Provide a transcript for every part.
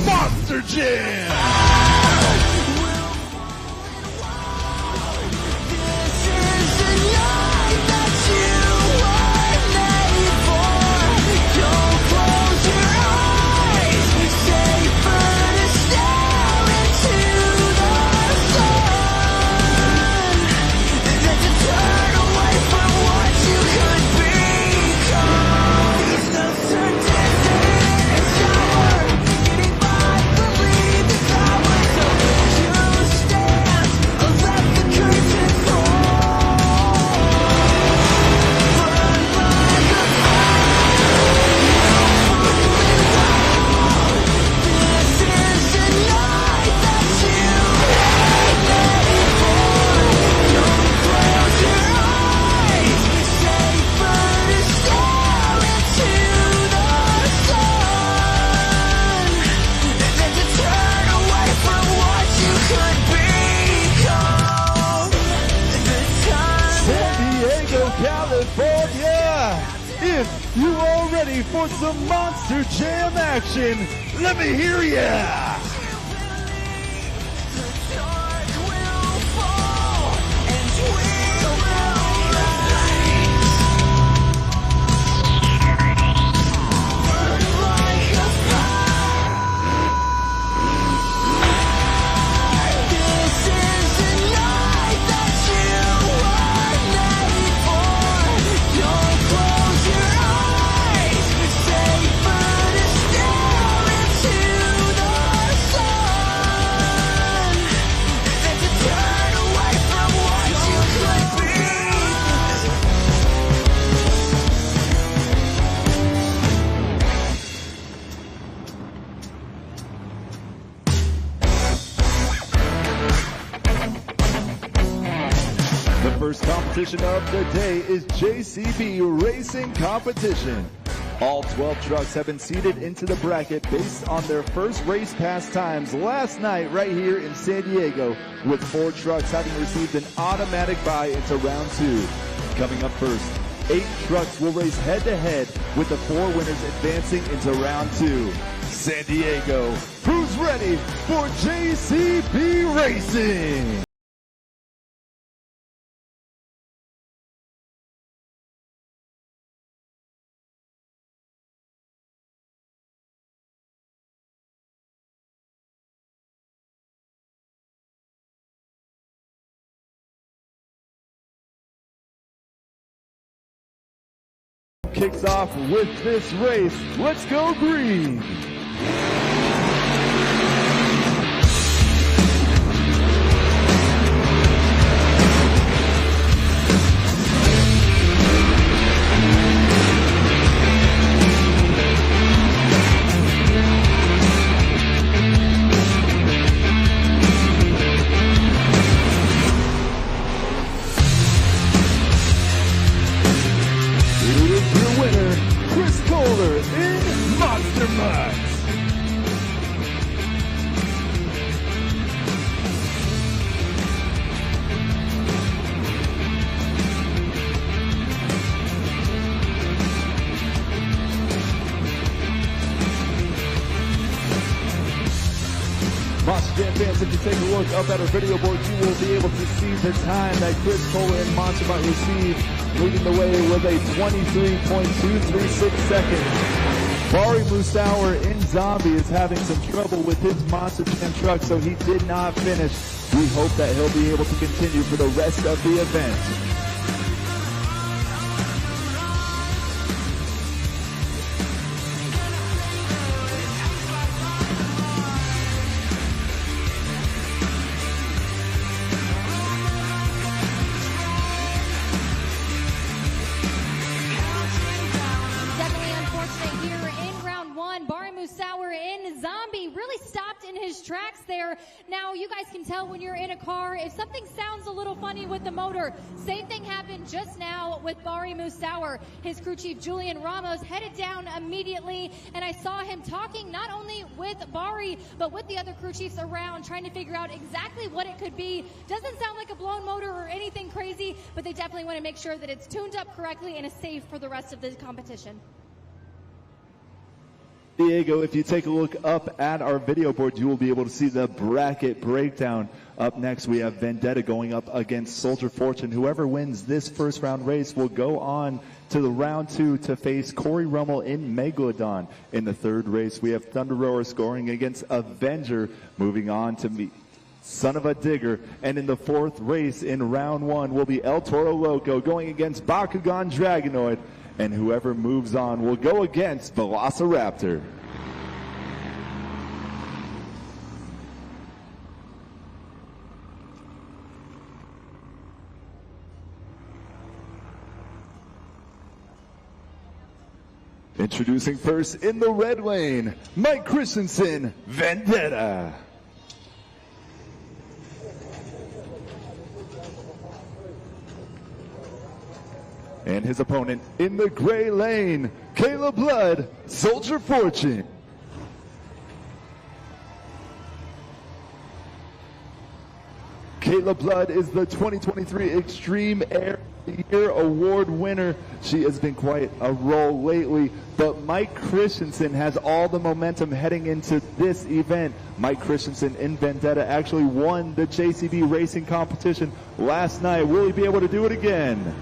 Monster Jam! California! If you are ready for some Monster Jam action, let me hear ya! First competition of the day is JCB Racing Competition. All 12 trucks have been seeded into the bracket based on their first race pass times last night right here in San Diego, with 4 trucks having received an automatic bye into round 2. Coming up first, 8 trucks will race head-to-head with the 4 winners advancing into round 2. San Diego, who's ready for JCB Racing? Kicks off with this race. Let's go green! Monster Jam fans, if you take a look up at our video board, you will be able to see the time that Chris Kohler and Monster Mutt received, leading the way with a 23.236 seconds. Bari Musauer in Zombie is having some trouble with his Monster Jam truck, so he did not finish. We hope that he'll be able to continue for the rest of the event. Tracks there. Now you guys can tell when you're in a car if something sounds a little funny with the motor. Same thing happened just now with Bari Musauer. His crew chief Julian Ramos headed down immediately, and I saw him talking not only with Bari but with the other crew chiefs around, trying to figure out exactly what it could be. Doesn't sound like a blown motor or anything crazy, but they definitely want to make sure that it's tuned up correctly and is safe for the rest of the competition. Diego, if you take a look up at our video board, you will be able to see the bracket breakdown. Up next, we have Vendetta going up against Soldier Fortune. Whoever wins this first round race will go on to the round 2 to face Corey Rummel in Megalodon. In the third race, we have Thunder Roar scoring against Avenger, moving on to meet Son of a Digger. And in the fourth race in round 1 will be El Toro Loco going against Bakugan Dragonoid. And whoever moves on will go against Velociraptor. Introducing first in the red lane, Mike Christensen, Vendetta. And his opponent in the gray lane, Caleb Blood, Soldier Fortune. Caleb Blood is the 2023 Extreme Air Year Award winner. She has been quite a role lately, but Mike Christensen has all the momentum heading into this event. Mike Christensen in Vendetta actually won the JCB racing competition last night. Will he be able to do it again?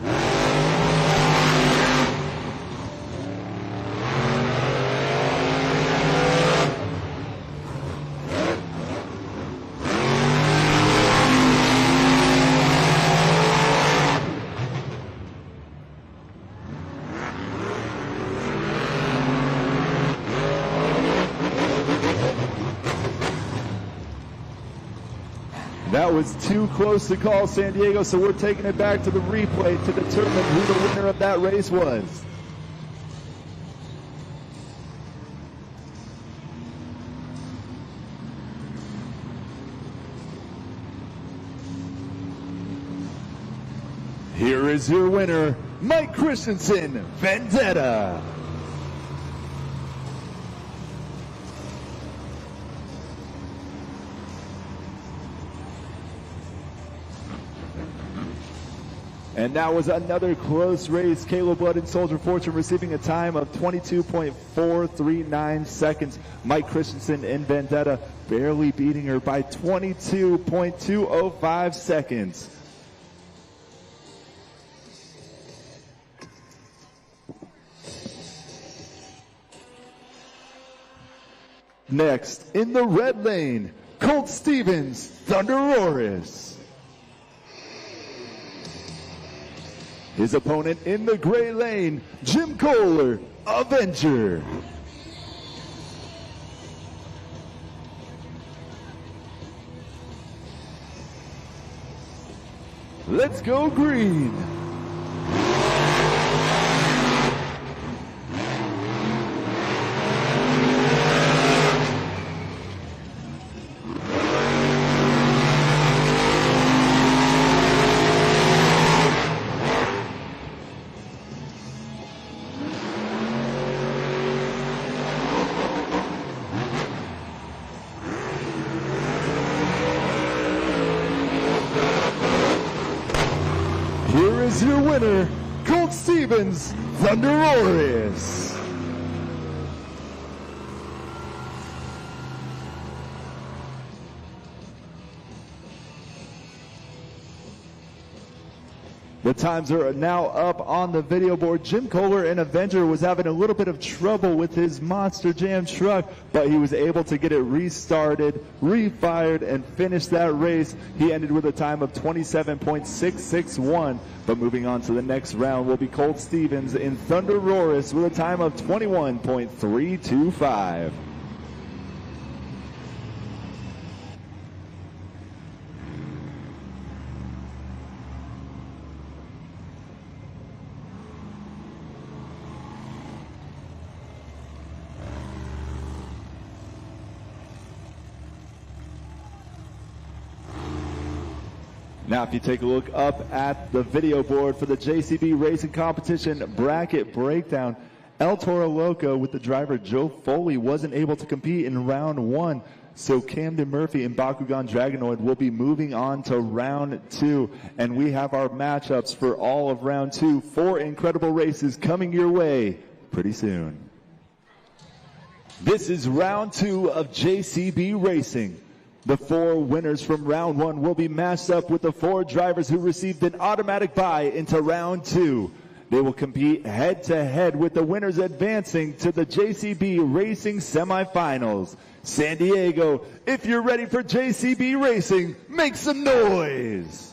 That was too close to call, San Diego, so we're taking it back to the replay to determine who the winner of that race was. Here is your winner, Mike Christensen, Vendetta. And that was another close race. Caleb Blood and Soldier Fortune receiving a time of 22.439 seconds. Mike Christensen in Vendetta barely beating her by 22.205 seconds. Next, in the red lane, Colt Stevens, Thunderoris. His opponent in the gray lane, Jim Kohler, Avenger. Let's go green. Here is your winner, Colt Stevens, Thunderoris. The times are now up on the video board. Jim Kohler in Avenger was having a little bit of trouble with his Monster Jam truck, but he was able to get it restarted, refired, and finish that race. He ended with a time of 27.661. But moving on to the next round will be Colt Stevens in Thunderoris with a time of 21.325. Now, if you take a look up at the video board for the JCB Racing Competition bracket breakdown, El Toro Loco with the driver Joe Foley wasn't able to compete in round 1. So Camden Murphy and Bakugan Dragonoid will be moving on to round 2. And we have our matchups for all of round 2. 4 incredible races coming your way pretty soon. This is round 2 of JCB Racing. The 4 winners from round 1 will be matched up with the 4 drivers who received an automatic bye into round 2. They will compete head-to-head with the winners advancing to the JCB Racing semifinals. San Diego, if you're ready for JCB Racing, make some noise!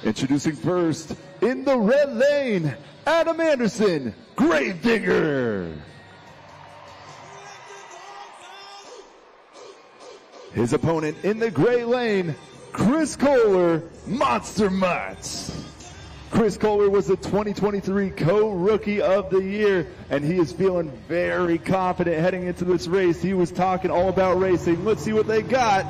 Introducing first, in the red lane, Adam Anderson, Gravedigger. His opponent in the gray lane, Chris Kohler, Monster Mutts. Chris Kohler was the 2023 Co-Rookie of the Year, and he is feeling very confident heading into this race. He was talking all about racing. Let's see what they got.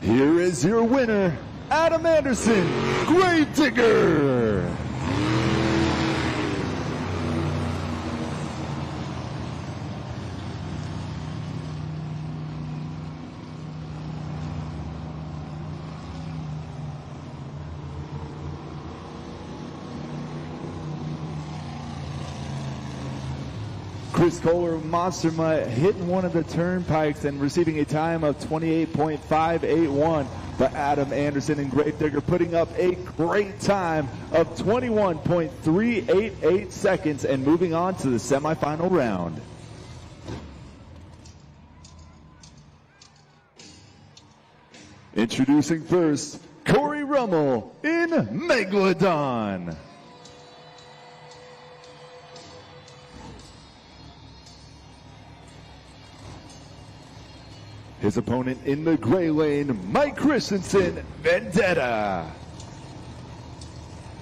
Here is your winner, Adam Anderson, Gravedigger. Chris Kohler, Monster Mutt, hitting one of the turnpikes and receiving a time of 28.581. But Adam Anderson and Gravedigger putting up a great time of 21.388 seconds and moving on to the semifinal round. Introducing first, Corey Rummel in Megalodon. His opponent in the gray lane, Mike Christensen, Vendetta.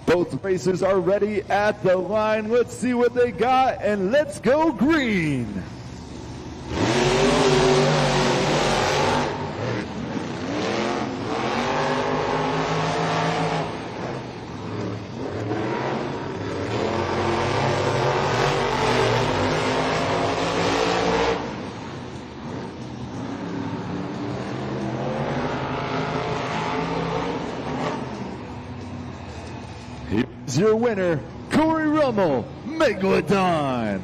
Both racers are ready at the line. Let's see what they got, and let's go green. Here's your winner, Corey Rummel, Megalodon.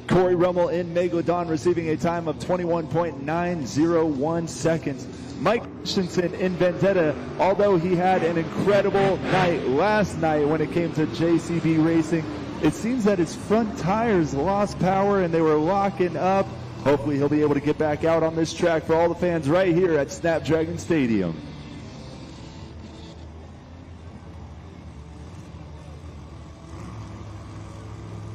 Corey Rummel in Megalodon receiving a time of 21.901 seconds. Mike Christensen in Vendetta, although he had an incredible night last night when it came to JCB Racing, it seems that his front tires lost power and they were locking up. Hopefully he'll be able to get back out on this track for all the fans right here at Snapdragon Stadium.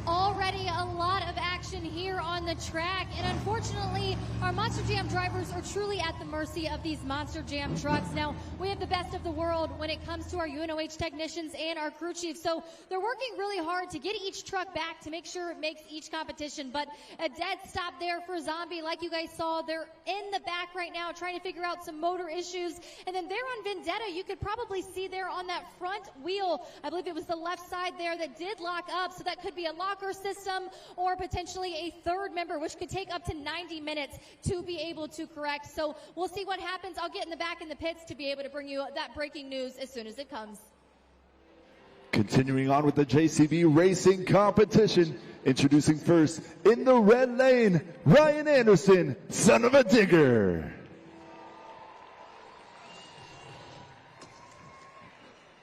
Already a lot of action here on the track, and unfortunately our Monster Jam drivers are truly at the mercy of these Monster Jam trucks. Now, we have the best of the world when it comes to our UNOH technicians and our crew chiefs, so they're working really hard to get each truck back to make sure it makes each competition. But a dead stop there for Zombie. Like you guys saw, they're in the back right now trying to figure out some motor issues. And then there on Vendetta, you could probably see there on that front wheel, I believe it was the left side there, that did lock up, so that could be a locker system or potentially a third member, which could take up to 90 minutes to be able to correct. So we'll see what happens. I'll get in the back in the pits to be able to bring you that breaking news as soon as it comes. Continuing on with the JCB Racing competition, introducing first in the red lane, Ryan Anderson, son of a digger.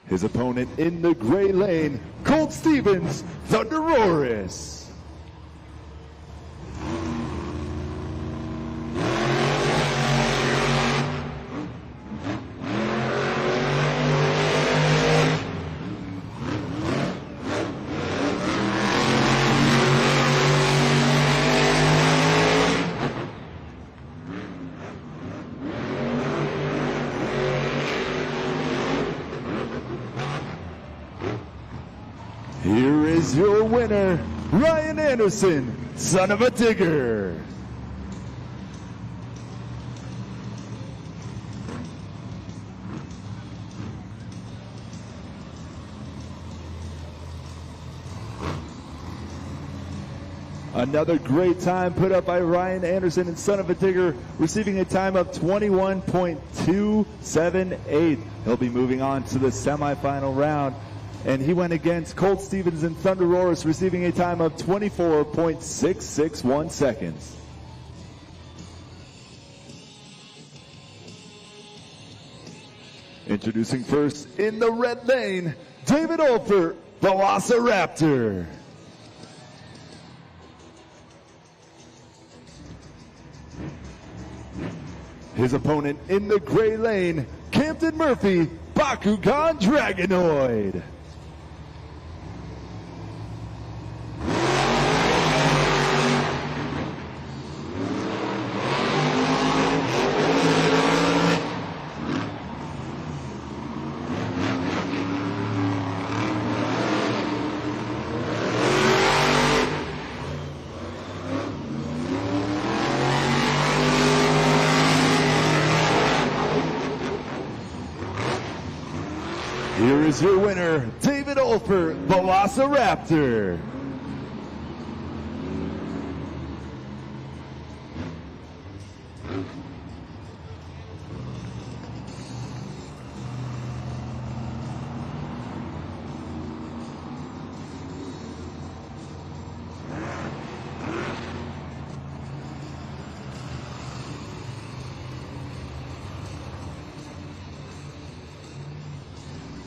His opponent in the gray lane, Colt Stevens, Thunderoris. Here is your winner, Ryan Anderson, son of a digger. Another great time put up by Ryan Anderson and son of a digger, receiving a time of 21.278. He'll be moving on to the semifinal round. And he went against Colt Stevens and Thunder Roars, receiving a time of 24.661 seconds. Introducing first in the red lane, David Olfert, Velociraptor. His opponent in the gray lane, Captain Murphy, Bakugan Dragonoid. Here is your winner, David Olfert, Velociraptor.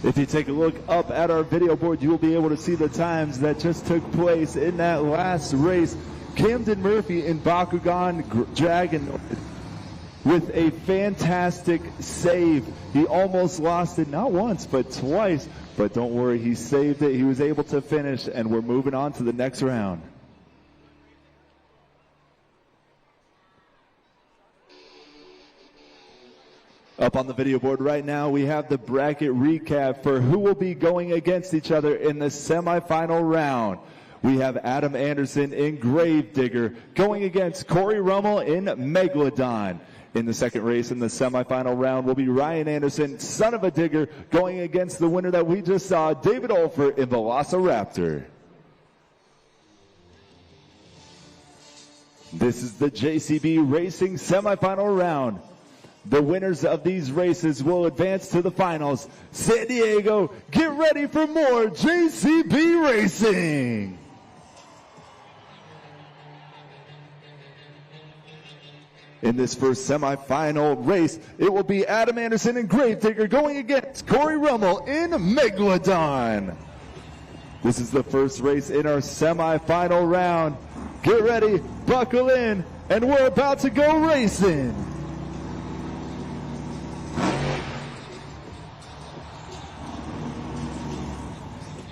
If you take a look up at our video board, you will be able to see the times that just took place in that last race. Camden Murphy and Bakugan Dragon with a fantastic save. He almost lost it not once but twice, but don't worry, he saved it. He was able to finish, and we're moving on to the next round. Up on the video board right now, we have the bracket recap for who will be going against each other in the semifinal round. We have Adam Anderson in Gravedigger going against Corey Rummel in Megalodon. In the second race in the semifinal round will be Ryan Anderson, son of a digger, going against the winner that we just saw, David Olfert in Velociraptor. This is the JCB Racing semifinal round. The winners of these races will advance to the finals. San Diego, get ready for more JCB Racing. In this first semifinal race, it will be Adam Anderson and Gravedigger going against Corey Rummel in Megalodon. This is the first race in our semifinal round. Get ready, buckle in, and we're about to go racing.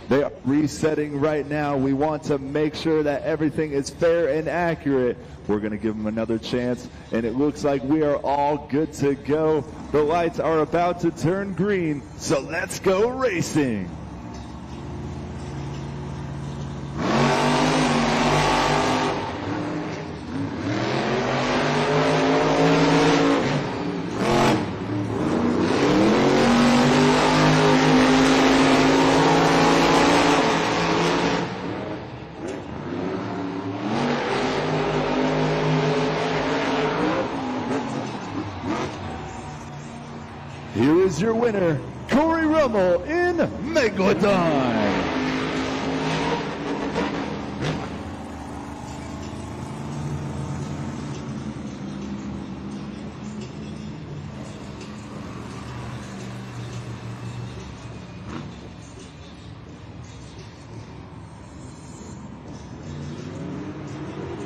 They are resetting right now. We want to make sure that everything is fair and accurate. We're going to give them another chance, and it looks like we are all good to go. The lights are about to turn green, so let's go racing. Here is your winner, Corey Rummel in Megalodon.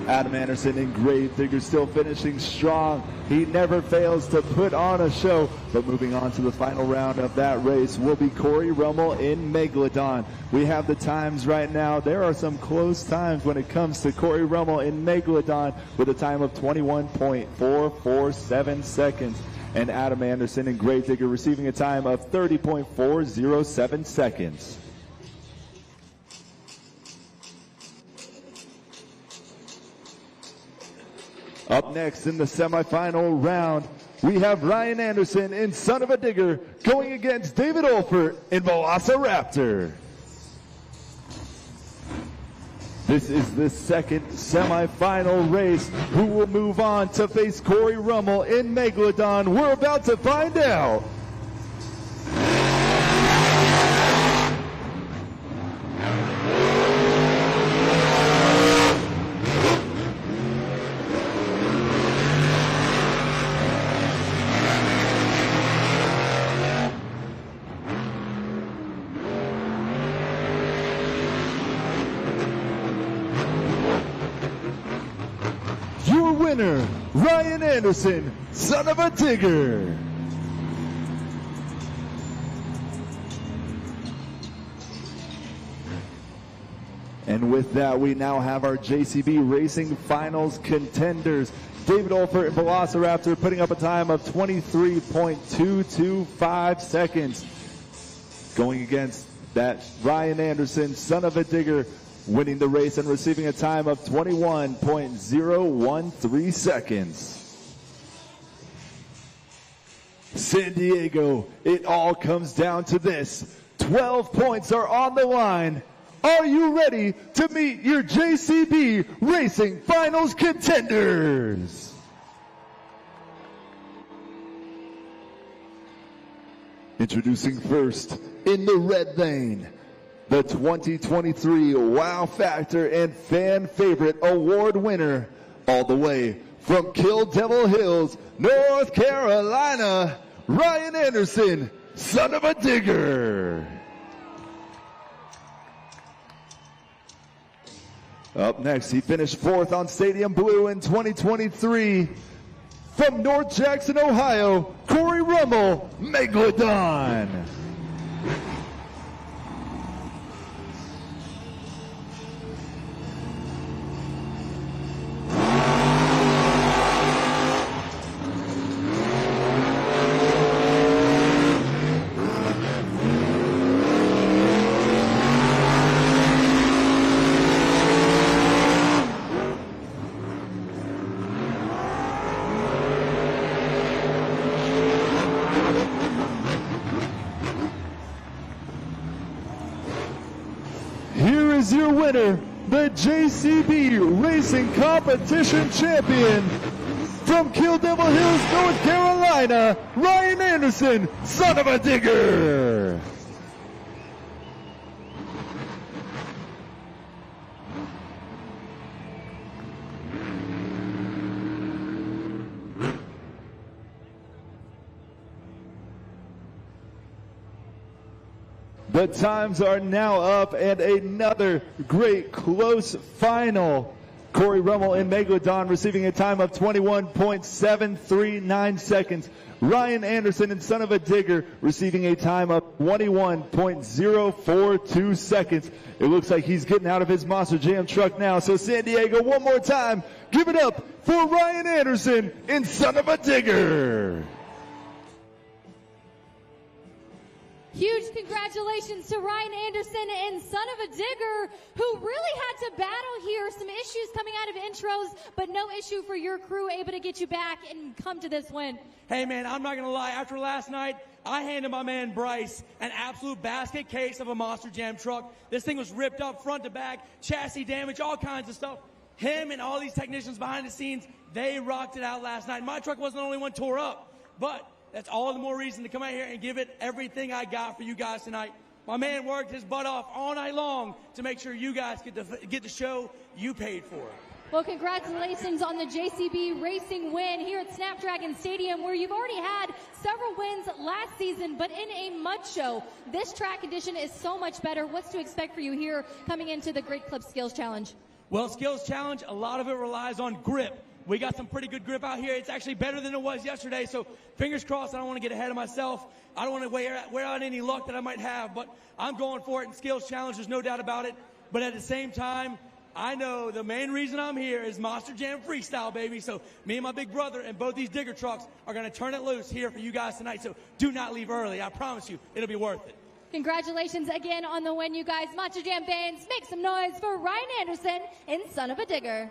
Adam Anderson in Gravedigger still finishing strong. He never fails to put on a show. But moving on to the final round of that race will be Corey Rummel in Megalodon. We have the times right now. There are some close times when it comes to Corey Rummel in Megalodon with a time of 21.447 seconds. And Adam Anderson in Gravedigger receiving a time of 30.407 seconds. Up next in the semifinal round, we have Ryan Anderson in Son of a Digger going against David Olfert in Velociraptor. This is the second semifinal race. Who will move on to face Corey Rummel in Megalodon? We're about to find out. Winner, Ryan Anderson, Son of a Digger. And with that, we now have our JCB Racing Finals contenders. David Olfert and Velociraptor putting up a time of 23.225 seconds. Going against that Ryan Anderson, Son of a Digger, winning the race and receiving a time of 21.013 seconds. San Diego, it all comes down to this. 12 points are on the line. Are you ready to meet your JCB Racing Finals contenders? Introducing first, in the red lane, the 2023 Wow Factor and Fan Favorite Award winner, all the way from Kill Devil Hills, North Carolina, Ryan Anderson, Son of a Digger. Up next, he finished fourth on Stadium Blue in 2023. From North Jackson, Ohio, Corey Rummel, Megalodon. Here is your winner, the JCB Racing Competition Champion, from Kill Devil Hills, North Carolina, Ryan Anderson, Son of a Digger. The times are now up, and another great close final. Corey Rummel in Megalodon receiving a time of 21.739 seconds. Ryan Anderson and Son of a Digger receiving a time of 21.042 seconds. It looks like he's getting out of his Monster Jam truck now. So San Diego, one more time, give it up for Ryan Anderson and Son of a Digger. Huge congratulations to Ryan Anderson and Son of a Digger, who really had to battle here. Some issues coming out of intros, but no issue for your crew, able to get you back and come to this win. Hey, man, I'm not going to lie. After last night, I handed my man Bryce an absolute basket case of a Monster Jam truck. This thing was ripped up front to back, chassis damage, all kinds of stuff. Him and all these technicians behind the scenes, they rocked it out last night. My truck wasn't the only one tore up, but that's all the more reason to come out here and give it everything I got for you guys tonight. My man worked his butt off all night long to make sure you guys get the show you paid for. Well, congratulations on the JCB Racing win here at Snapdragon Stadium, where you've already had several wins last season, but in a mud show. This track condition is so much better. What's to expect for you here coming into the Great Clip Skills Challenge? Well, Skills Challenge, a lot of it relies on grip. We got some pretty good grip out here. It's actually better than it was yesterday, so fingers crossed. I don't want to get ahead of myself. I don't want to wear out any luck that I might have, but I'm going for it in Skills Challenge. There's no doubt about it. But at the same time, I know the main reason I'm here is Monster Jam Freestyle, baby. So me and my big brother and both these digger trucks are going to turn it loose here for you guys tonight. So do not leave early. I promise you, it'll be worth it. Congratulations again on the win, you guys. Monster Jam fans, make some noise for Ryan Anderson and Son of a Digger.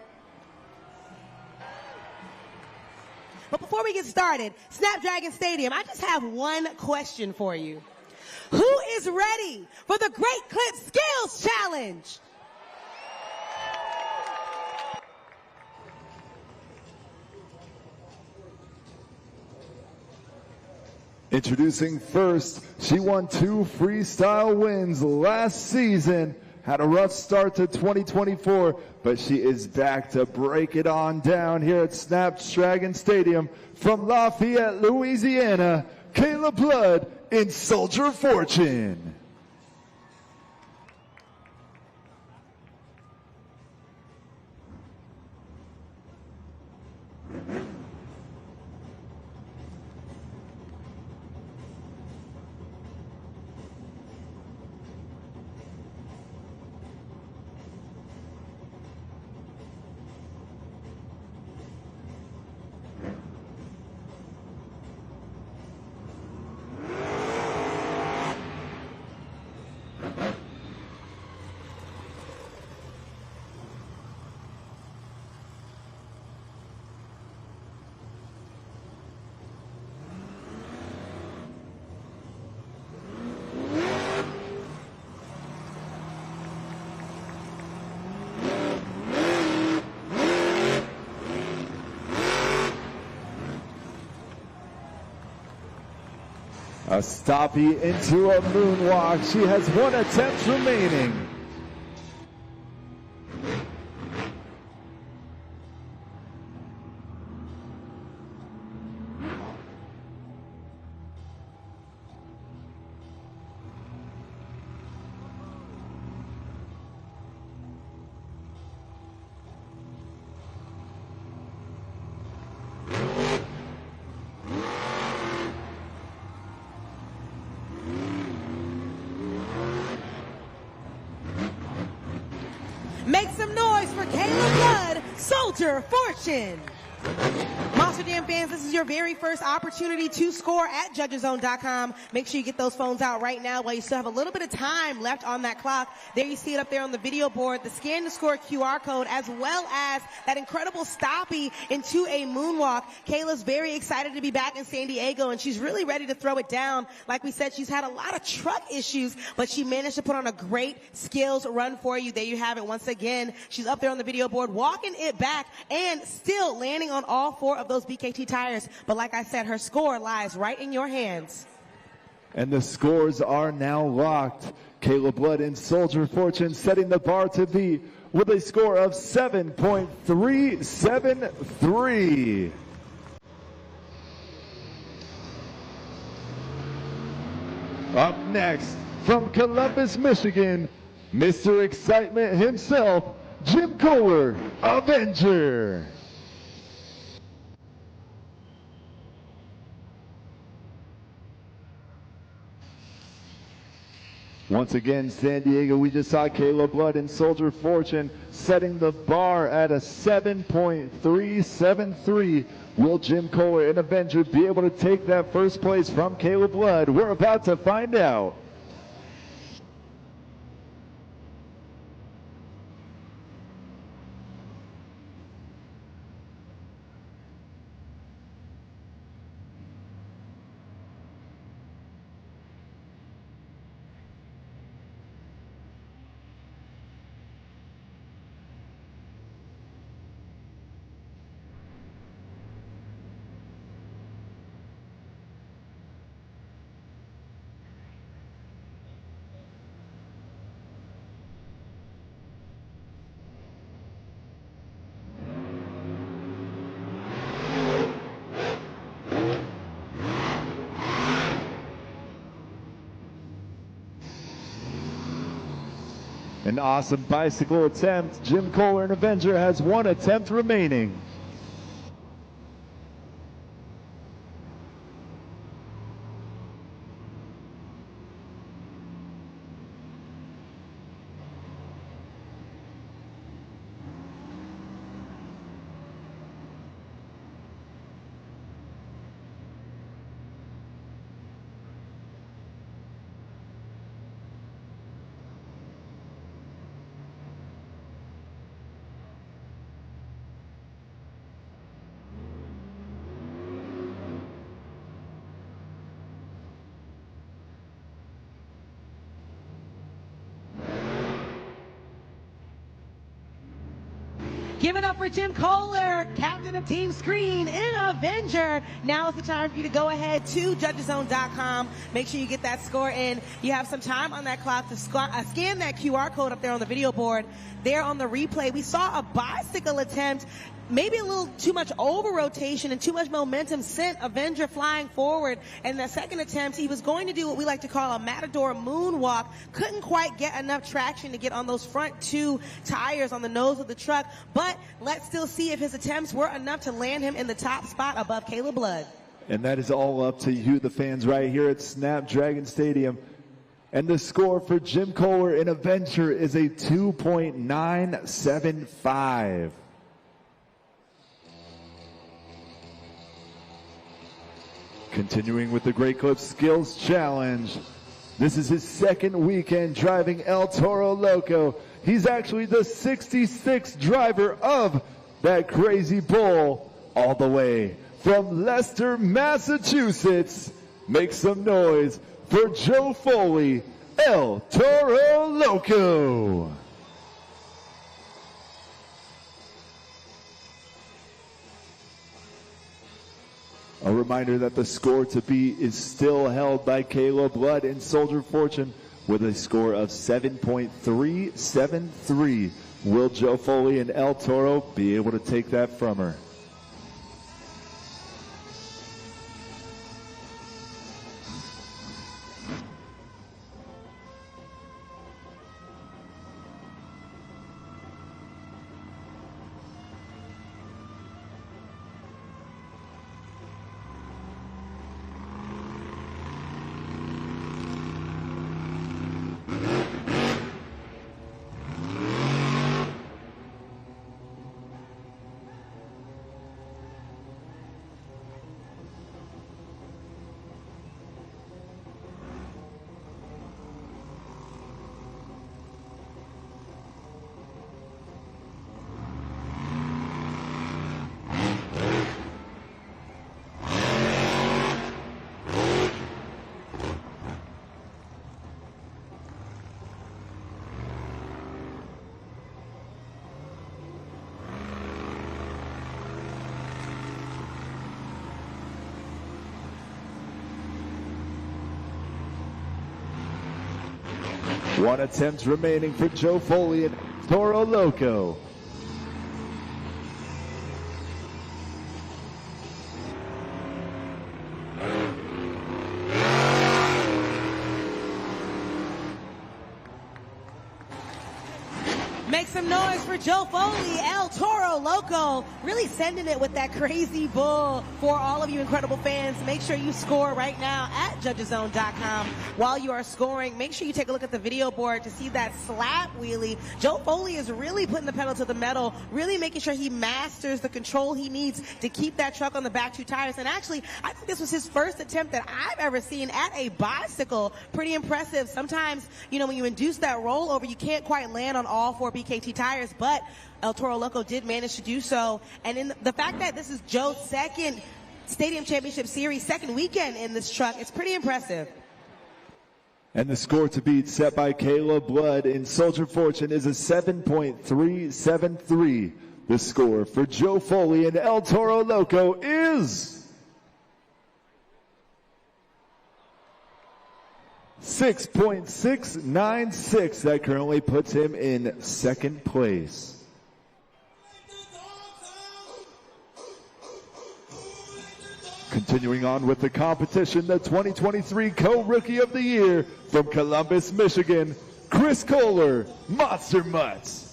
But before we get started, Snapdragon Stadium, I just have one question for you. Who is ready for the Great Clip Skills Challenge? Introducing first, she won 2 freestyle wins last season. Had a rough start to 2024, but she is back to break it on down here at Snapdragon Stadium. From Lafayette, Louisiana, Kayla Blood in Soldier Fortune. A stoppie into a moonwalk. She has 1 attempt remaining. Make some noise for Kayla Blood, Soldier Fortune. Monster Jam fans, this is your very first opportunity to score at judgeszone.com. Make sure you get those phones out right now while you still have a little bit of time left on that clock. There you see it up there on the video board, the scan to score QR code, as well as that incredible stoppie into a moonwalk. Kayla's very excited to be back in San Diego, and she's really ready to throw it down. Like we said, she's had a lot of truck issues, but she managed to put on a great skills run for you. There you have it once again. She's up there on the video board, walking it back, and still landing on all 4 of those BKT tires. But like I said, her score lies right in your hands. And the scores are now locked. Kayla Blood and Soldier Fortune setting the bar to beat with a score of 7.373. Up next, from Columbus, Michigan, Mr. Excitement himself, Jim Kohler, Avenger. Once again, San Diego, we just saw Kayla Blood and Soldier Fortune setting the bar at a 7.373. Will Jim Kohler and Avenger be able to take that first place from Kayla Blood? We're about to find out. An awesome bicycle attempt. Jim Kohler and Avenger has 1 attempt remaining. Give it up for Jim Kohler, captain of Team Screen in Avenger. Now is the time for you to go ahead to judgeszone.com. Make sure you get that score in. You have some time on that clock to scan that QR code up there on the video board. There on the replay, we saw a bicycle attempt. Maybe a little too much over rotation and too much momentum sent Avenger flying forward. And the second attempt, he was going to do what we like to call a Matador moonwalk. Couldn't quite get enough traction to get on those front two tires on the nose of the truck. But let's still see if his attempts were enough to land him in the top spot above Caleb Blood. And that is all up to you, the fans, right here at Snapdragon Stadium. And the score for Jim Kohler in Avenger is a 2.975. Continuing with the Great Clip Skills Challenge. This is his second weekend driving El Toro Loco. He's actually the 66th driver of that crazy bull, all the way from Leicester, Massachusetts. Make some noise for Joe Foley, El Toro Loco. A reminder that the score to beat is still held by Caleb Blood and Soldier Fortune with a score of 7.373. Will Joe Foley and El Toro be able to take that from her? One attempt remaining for Joe Foley and Toro Loco. Make some noise for Joe Foley, El Toro Loco, really sending it with that crazy bull. For all of you incredible fans, make sure you score right now at judgeszone.com. While you are scoring, make sure you take a look at the video board to see that slap wheelie. Joe Foley is really putting the pedal to the metal, really making sure he masters the control he needs to keep that truck on the back two tires. And actually, I think this was his first attempt that I've ever seen at a bicycle. Pretty impressive. Sometimes, you know, when you induce that rollover, you can't quite land on all four BKT tires, but El Toro Loco did manage to do so. And in the fact that this is Joe's second Stadium Championship Series, second weekend in this truck, it's pretty impressive. And the score to beat set by Caleb Blood in Soldier Fortune is a 7.373. The score for Joe Foley and El Toro Loco is 6.696. That currently puts him in second place. Continuing on with the competition, the 2023 Co-Rookie of the Year from Columbus, Michigan, Chris Kohler, Monster Mutts.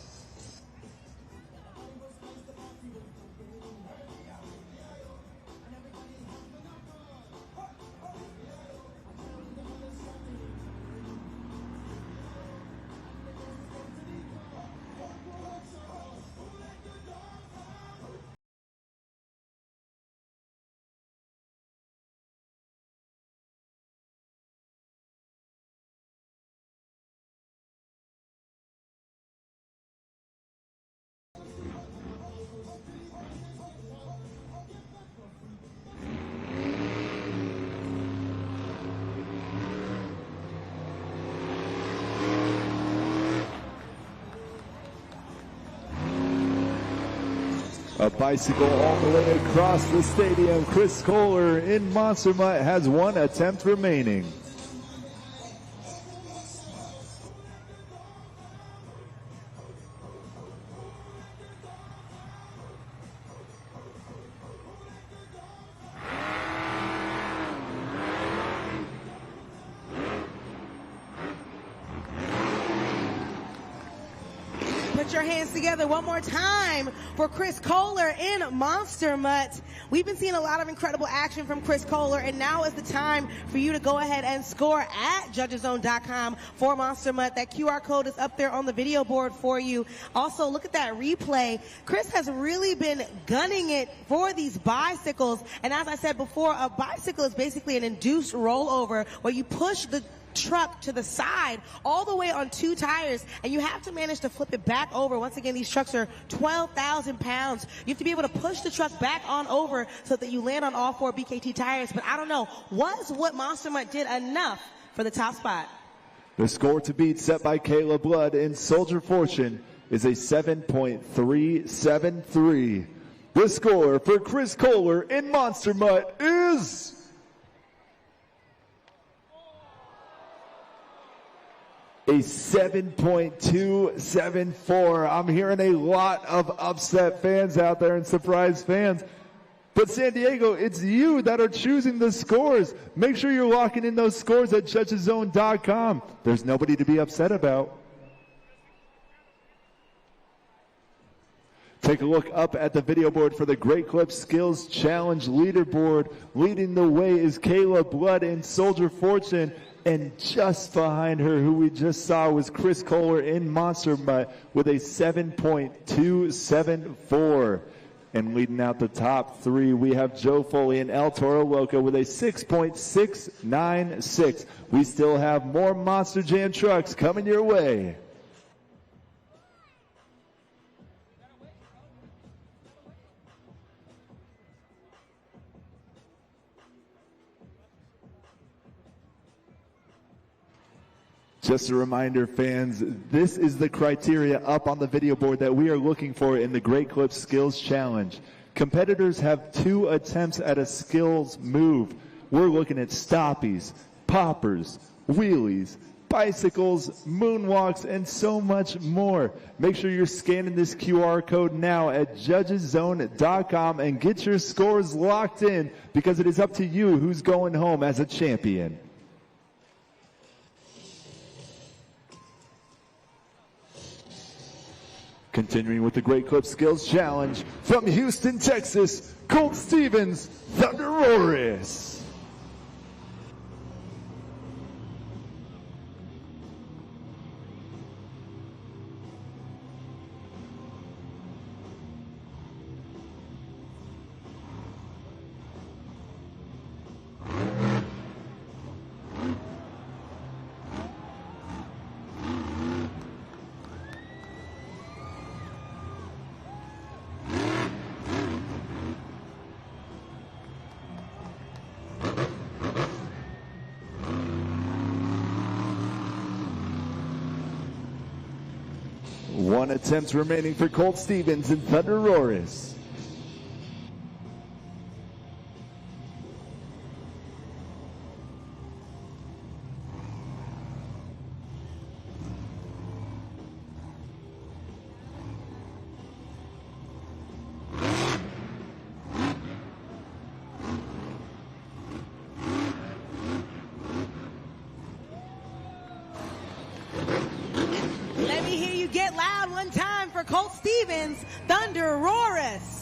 A bicycle all the way across the stadium. Chris Kohler in Monster Mutt has 1 attempt remaining. Put your hands together one more time for Chris Kohler in Monster Mutt. We've been seeing a lot of incredible action from Chris Kohler, and now is the time for you to go ahead and score at judgeszone.com for Monster Mutt. That QR code is up there on the video board for you. Also, look at that replay. Chris has really been gunning it for these bicycles, and as I said before, a bicycle is basically an induced rollover where you push the truck to the side all the way on 2 tires, and you have to manage to flip it back over. Once again, these trucks are 12,000 pounds. You have to be able to push the truck back on over so that you land on all 4 BKT tires. But I don't know, was what Monster Mutt did enough for the top spot? The score to beat set by Kayla Blood in Soldier Fortune is a 7.373. The score for Chris Kohler in Monster Mutt is a 7.274. I'm hearing a lot of upset fans out there and surprise fans. But San Diego, it's you that are choosing the scores. Make sure you're locking in those scores at judgeszone.com. There's nobody to be upset about. Take a look up at the video board for the Great Clip Skills Challenge leaderboard. Leading the way is Kayla Blood in Soldier Fortune. And just behind her, who we just saw, was Chris Kohler in Monster Mutt with a 7.274. And leading out the top 3, we have Joe Foley and El Toro Loco with a 6.696. We still have more Monster Jam trucks coming your way. Just a reminder, fans, this is the criteria up on the video board that we are looking for in the Great Clip Skills Challenge. Competitors have 2 attempts at a skills move. We're looking at stoppies, poppers, wheelies, bicycles, moonwalks, and so much more. Make sure you're scanning this QR code now at judgeszone.com and get your scores locked in, because it is up to you who's going home as a champion. Continuing with the Great Clip Skills Challenge, from Houston, Texas, Colt Stevens, Thunderoris. One attempt remaining for Colt Stevens and Thunderoris. Colt Stevens, Thunderoris.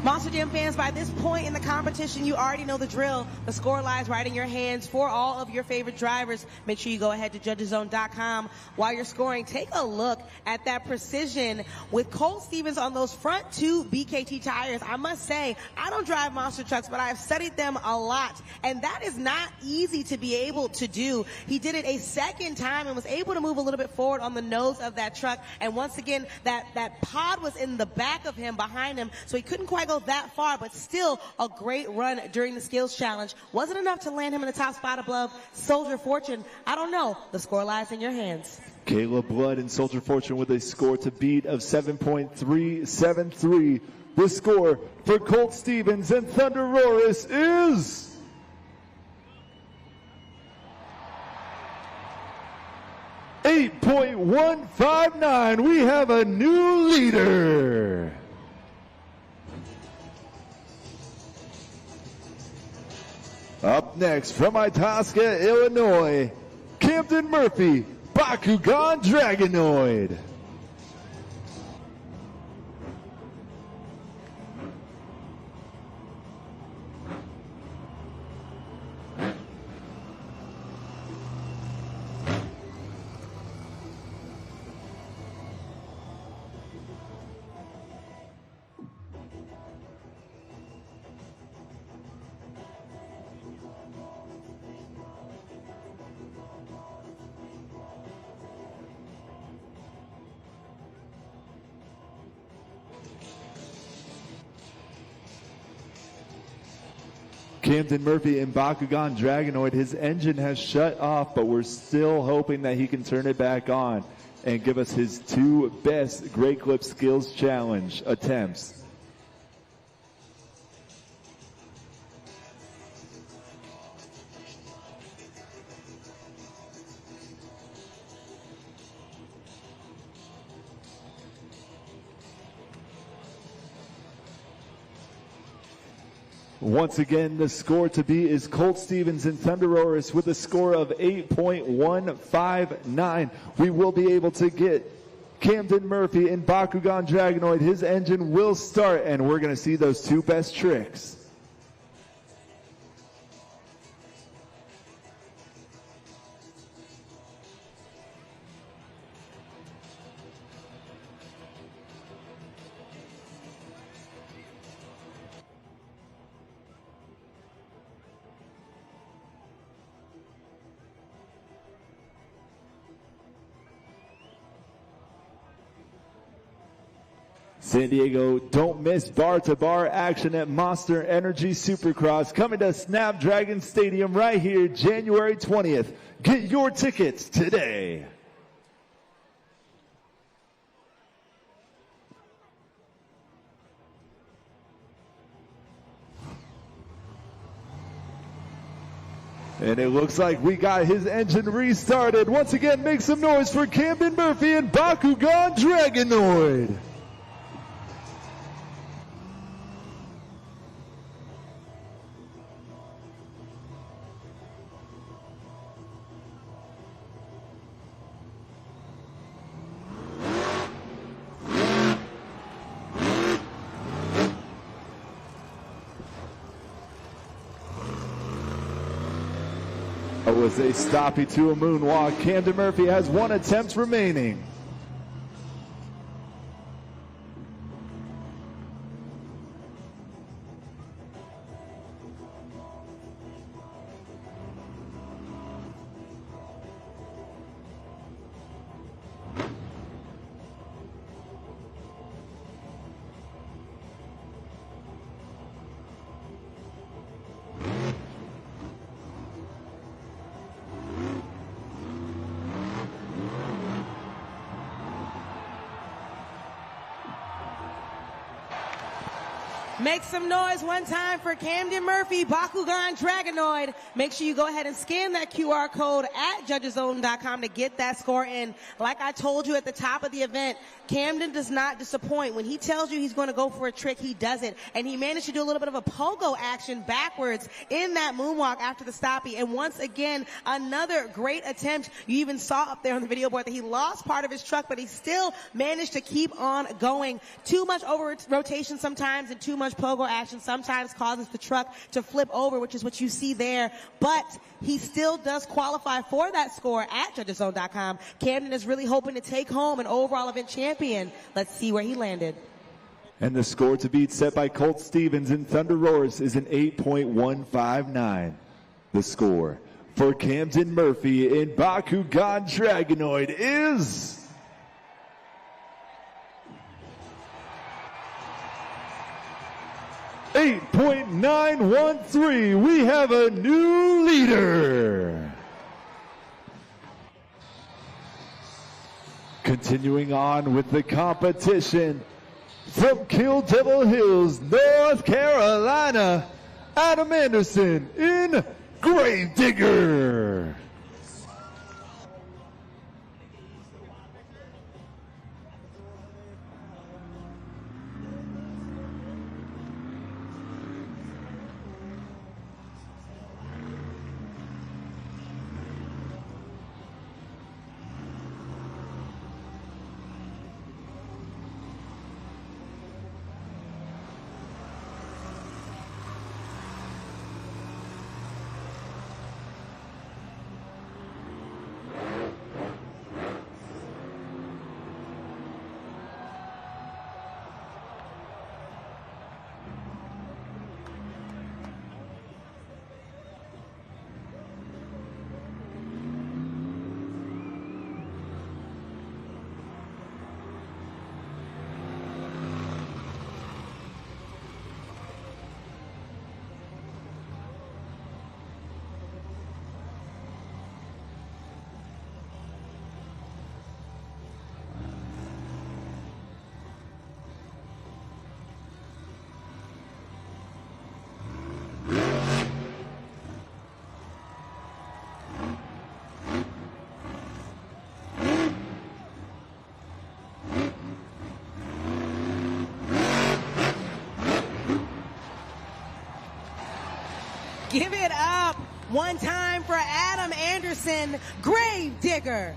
Monster Jam fans, by this point in the competition, you already know the drill. The score lies right in your hands for all of your favorite drivers. Make sure you go ahead to judgeszone.com. While you're scoring, take a look at that precision with Colt Stevens on those front 2 BKT tires. I must say, I don't drive monster trucks, but I've studied them a lot, and that is not easy to be able to do. He did it a second time and was able to move a little bit forward on the nose of that truck, and once again, that pod was in the back of him, behind him, so he couldn't quite go that far, but still a great run during the skills challenge. Wasn't enough to land him in the top spot above Soldier Fortune. I don't know. The score lies in your hands. Kayla Blood and Soldier Fortune with a score to beat of 7.373. The score for Colt Stevens and Thunderoris is 8.159. We have a new leader. Up next from Itasca, Illinois, Camden Murphy, Bakugan Dragonoid. Camden Murphy in Bakugan Dragonoid, his engine has shut off, but we're still hoping that he can turn it back on and give us his two best Great Clip Skills Challenge attempts. Once again, the score to beat is Colt Stevens and Thunderoris with a score of 8.159. We will be able to get Camden Murphy in Bakugan Dragonoid. His engine will start, and we're going to see those two best tricks. San Diego, don't miss bar-to-bar action at Monster Energy Supercross coming to Snapdragon Stadium right here January 20th. Get your tickets today. And it looks like we got his engine restarted. Once again, make some noise for Camden Murphy and Bakugan Dragonoid. It was a stoppie to a moonwalk. Camden Murphy has one attempt remaining. Make some noise one time for Camden Murphy, Bakugan Dragonoid. Make sure you go ahead and scan that QR code at judgeszone.com to get that score in. Like I told you at the top of the event, Camden does not disappoint. When he tells you he's going to go for a trick, he does it. And he managed to do a little bit of a pogo action backwards in that moonwalk after the stoppie. And once again, another great attempt. You even saw up there on the video board that he lost part of his truck, but he still managed to keep on going. Too much over rotation sometimes and too much pogo action sometimes causes the truck to flip over, which is what you see there. But he still does qualify for that score at judgeszone.com. Camden is really hoping to take home an overall event champion. Let's see where he landed. And the score to beat set by Colt Stevens and Thunderoris is an 8.159. The score for Camden Murphy in Bakugan Dragonoid is 8.913. We have a new leader. Continuing on with the competition, From Kill Devil Hills, North Carolina, Adam Anderson in Gravedigger. Give it up one time for Adam Anderson, Gravedigger.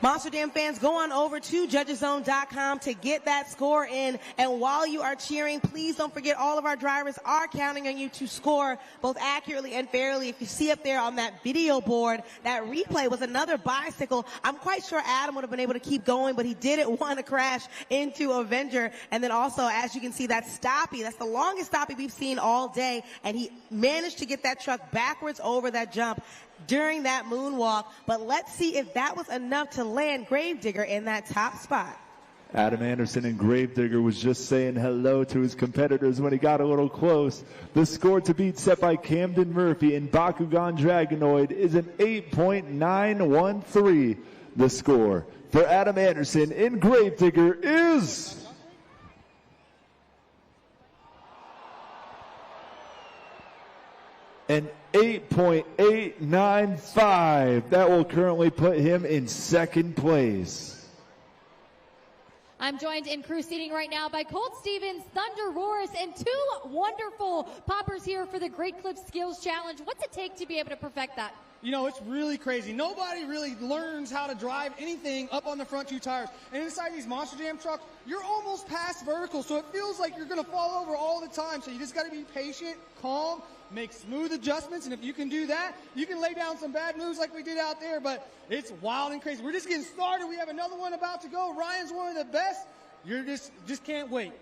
Monster Jam fans, go on over to judgeszone.com to get that score in. And while you are cheering, please don't forget all of our drivers are counting on you to score both accurately and fairly. If you see up there on that video board, that replay was another bicycle. I'm quite sure Adam would have been able to keep going, but he didn't want to crash into Avenger. And then also, as you can see, that stoppie, that's the longest stoppie we've seen all day. And he managed to get that truck backwards over that jump during that moonwalk, but let's see if that was enough to land Gravedigger in that top spot. Adam Anderson in Gravedigger was just saying hello to his competitors when he got a little close. The score to beat set by Camden Murphy in Bakugan Dragonoid is an 8.913. The score for Adam Anderson in Gravedigger is an 8.895. That will currently put him in second place. I'm joined in crew seating right now by Colt Stevens, Thunder Roars, and two wonderful poppers here for the Great Clips Skills Challenge. What's it take to be able to perfect that? You know, it's really crazy. Nobody really learns how to drive anything up on the front two tires. And inside these Monster Jam trucks, you're almost past vertical, so it feels like you're going to fall over all the time. So you just got to be patient, calm, make smooth adjustments, and if you can do that, you can lay down some bad moves like we did out there, but it's wild and crazy. We're just getting started. We have another one about to go. Ryan's one of the best. You're just can't wait.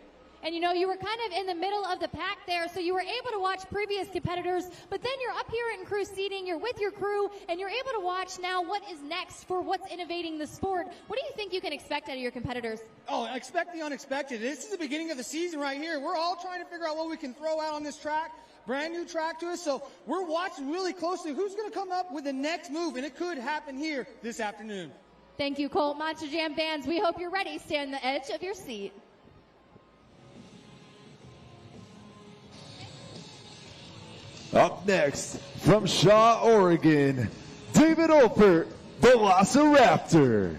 And you know, you were kind of in the middle of the pack there, so you were able to watch previous competitors, but then you're up here in crew seating, you're with your crew, and you're able to watch now what is next for what's innovating the sport. What do you think you can expect out of your competitors? Oh, expect the unexpected. This is the beginning of the season right here. We're all trying to figure out what we can throw out on this track. Brand new track to us, so we're watching really closely who's going to come up with the next move, and it could happen here this afternoon. Thank you, Colt. Monster Jam fans, we hope you're ready. Stay on the edge of your seat. Up next, from Shaw, Oregon, David Olpert, Velociraptor.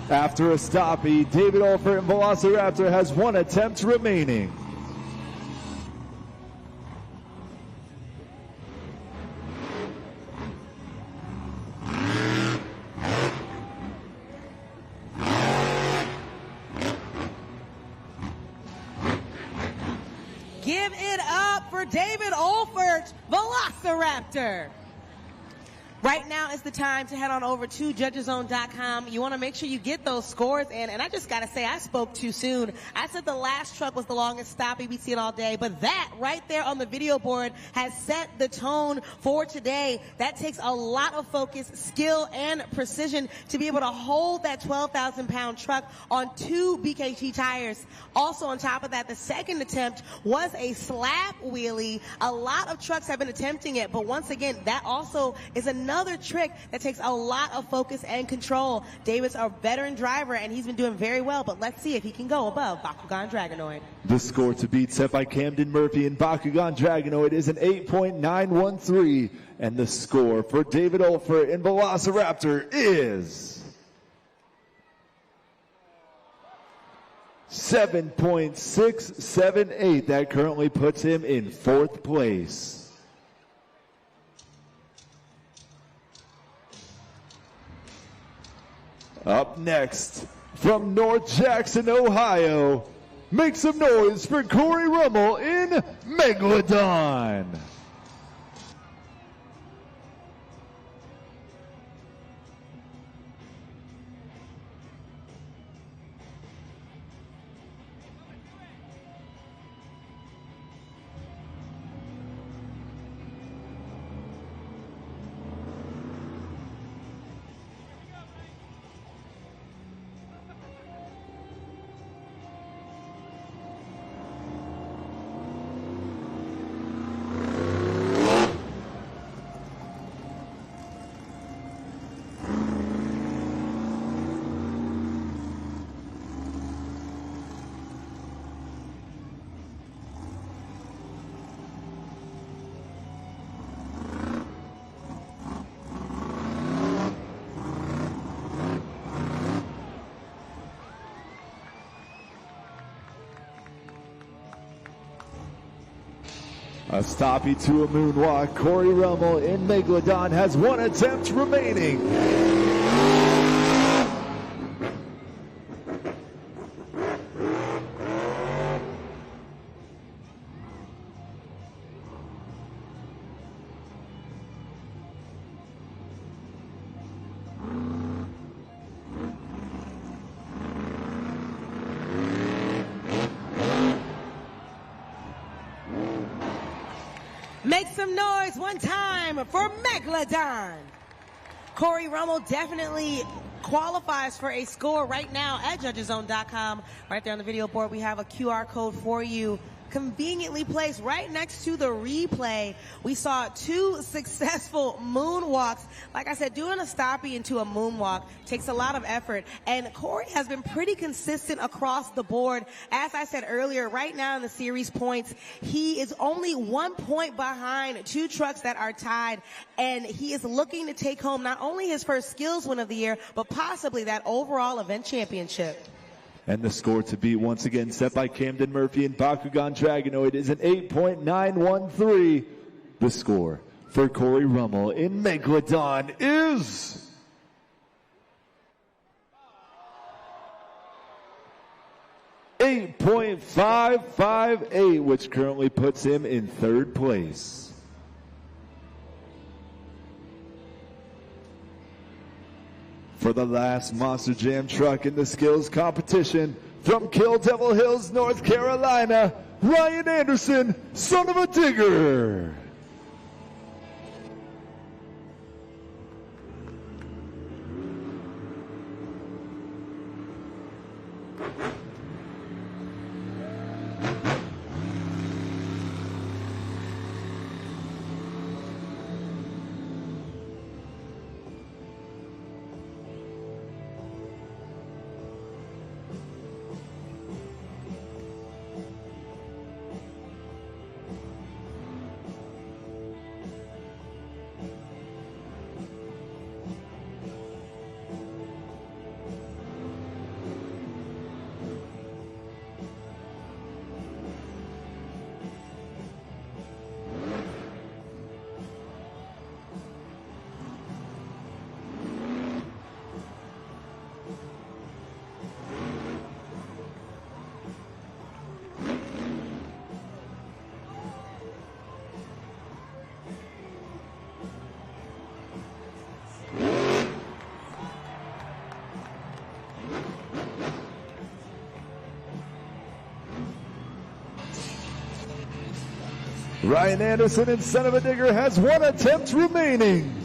After a stoppie, David Olpert and Velociraptor has one attempt remaining. Give it up for David Olfert, Velociraptor. Right now is the time to head on over to judgeszone.com. You want to make sure you get those scores in. And I just got to say, I spoke too soon. I said the last truck was the longest stop. We've seen it all day. But that right there on the video board has set the tone for today. That takes a lot of focus, skill, and precision to be able to hold that 12,000-pound truck on 2 BKT tires. Also on top of that, the second attempt was a slap wheelie. A lot of trucks have been attempting it. But once again, that also is another trick that takes a lot of focus and control. David's a veteran driver, and he's been doing very well, but let's see if he can go above Bakugan Dragonoid. The score to beat set by Camden Murphy and Bakugan Dragonoid is an 8.913, and the score for David Olfert and Velociraptor is 7.678. That currently puts him in 4th place. Up next, from North Jackson, Ohio, make some noise for Corey Rummel in Megalodon. A stoppie to a moonwalk. Corey Rummel in Megalodon has 1 attempt remaining. Make some noise one time for Megalodon. Corey Rummel definitely qualifies for a score right now at judgeszone.com. Right there on the video board, we have a QR code for you, conveniently placed right next to the replay. We saw 2 successful moonwalks. Like I said, doing a stoppie into a moonwalk takes a lot of effort, and Corey has been pretty consistent across the board. As I said earlier, right now in the series points, he is only 1 point behind 2 trucks that are tied, and he is looking to take home not only his first skills win of the year, but possibly that overall event championship. And the score to beat, once again, set by Camden Murphy and Bakugan Dragonoid, is an 8.913. The score for Corey Rummel in Megalodon is 8.558, which currently puts him in 3rd place. For the last Monster Jam truck in the skills competition, from Kill Devil Hills, North Carolina, Ryan Anderson, son of a digger. Ryan Anderson and Son of a Digger has 1 attempt remaining.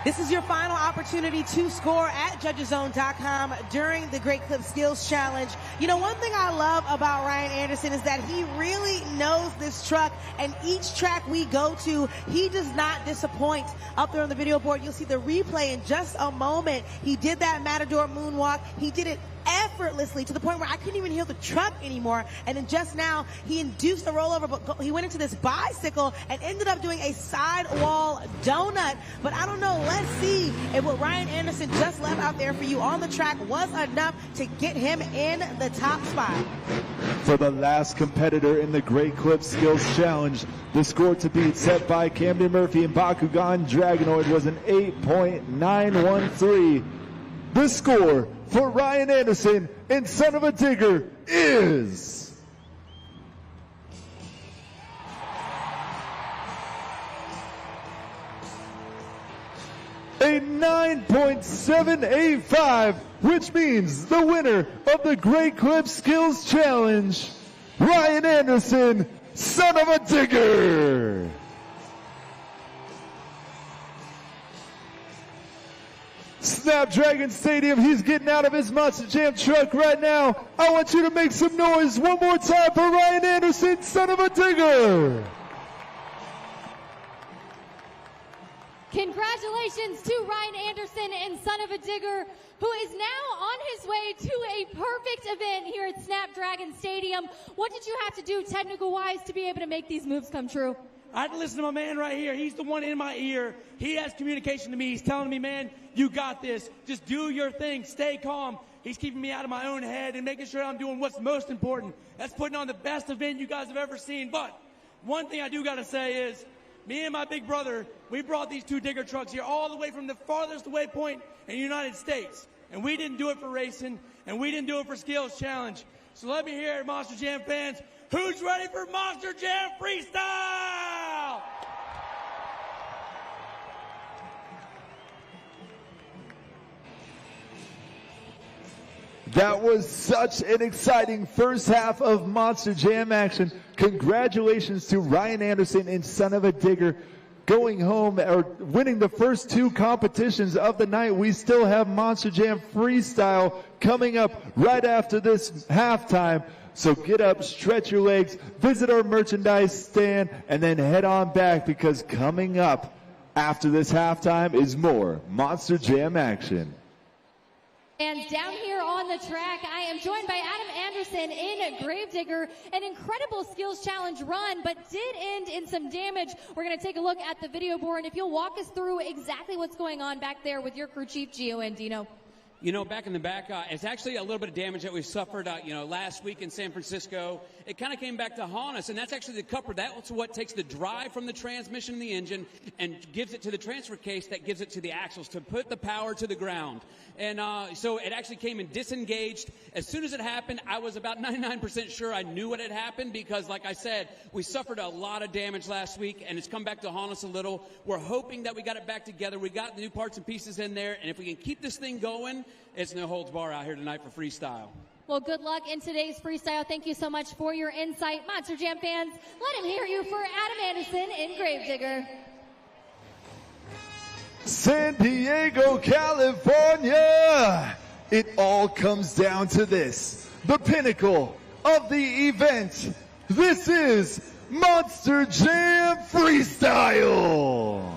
This is your final opportunity to score at judgeszone.com during the Great Clip Skills Challenge. You know, one thing I love about Ryan Anderson is that he really knows this truck, and each track we go to, he does not disappoint. Up there on the video board, you'll see the replay in just a moment. He did that Matador moonwalk. He did it effortlessly to the point where I couldn't even hear the truck anymore. And then just now, he induced a rollover, but he went into this bicycle and ended up doing a sidewall donut. But I don't know, let's see if what Ryan Anderson just left out there for you on the track was enough to get him in the top spot. For the last competitor in the Great Clip Skills Challenge, the score to beat set by Camden Murphy and Bakugan Dragonoid was an 8.913. The score for Ryan Anderson and Son of a Digger is a 9.785, which means the winner of the Great Clip Skills Challenge, Ryan Anderson, Son of a Digger. Snapdragon Stadium, he's getting out of his Monster Jam truck right now. I want you to make some noise one more time for Ryan Anderson, Son of a Digger. Congratulations to Ryan Anderson and Son of a Digger, who is now on his way to a perfect event here at Snapdragon Stadium. What did you have to do technical-wise to be able to make these moves come true? I had to listen to my man right here. He's the one in my ear. He has communication to me. He's telling me, man, you got this. Just do your thing. Stay calm. He's keeping me out of my own head and making sure I'm doing what's most important. That's putting on the best event you guys have ever seen. But one thing I do got to say is, me and my big brother, we brought these 2 digger trucks here all the way from the farthest away point in the United States. And we didn't do it for racing, and we didn't do it for Skills Challenge. So let me hear it, Monster Jam fans. Who's ready for Monster Jam Freestyle? That was such an exciting first half of Monster Jam action. Congratulations to Ryan Anderson and Son of a Digger going home or winning the first 2 competitions of the night. We still have Monster Jam Freestyle coming up right after this halftime. So get up, stretch your legs, visit our merchandise stand, and then head on back, because coming up after this halftime is more Monster Jam action. And down here on the track, I am joined by Adam Anderson in Gravedigger. An incredible Skills Challenge run, but did end in some damage. We're going to take a look at the video board, and if you'll walk us through exactly what's going on back there with your crew chief, Gio and Dino. You know, back in the back, it's actually a little bit of damage that we suffered, last week in San Francisco. It kind of came back to haunt us, and that's actually the coupler. That's what takes the drive from the transmission and the engine and gives it to the transfer case that gives it to the axles to put the power to the ground. And so it actually came and disengaged. As soon as it happened, I was about 99% sure I knew what had happened because, like I said, we suffered a lot of damage last week, and it's come back to haunt us a little. We're hoping that we got it back together. We got the new parts and pieces in there, and if we can keep this thing going, it's no holds bar out here tonight for freestyle. Well, good luck in today's freestyle. Thank you so much for your insight. Monster Jam fans, let him hear you for Adam Anderson in Gravedigger. San Diego, California. It all comes down to this, the pinnacle of the event. This is Monster Jam Freestyle.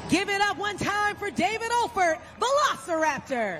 Give it up one time for David Olfert, Velociraptor.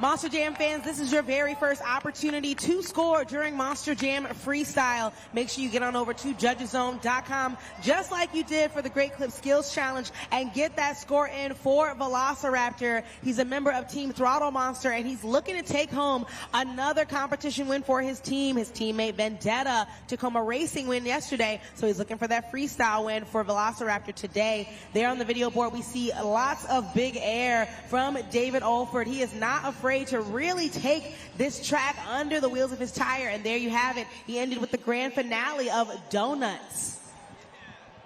Monster Jam fans, this is your very first opportunity to score during Monster Jam Freestyle. Make sure you get on over to judgeszone.com, just like you did for the Great Clip Skills Challenge, and get that score in for Velociraptor. He's a member of Team Throttle Monster, and he's looking to take home another competition win for his team. His teammate Vendetta took home a racing win yesterday, so he's looking for that freestyle win for Velociraptor today. There on the video board, we see lots of big air from David Olfert. He is not afraid to really take this track under the wheels of his tire, and there you have it. He ended with the grand finale of Donuts.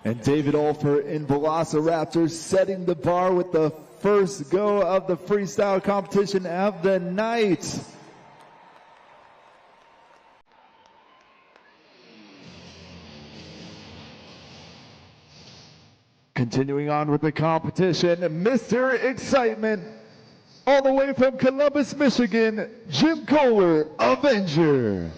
And David Olfert in Velociraptor setting the bar with the first go of the freestyle competition of the night. Continuing on with the competition, Mr. Excitement, all the way from Columbus, Michigan, Jim Kohler, Avenger.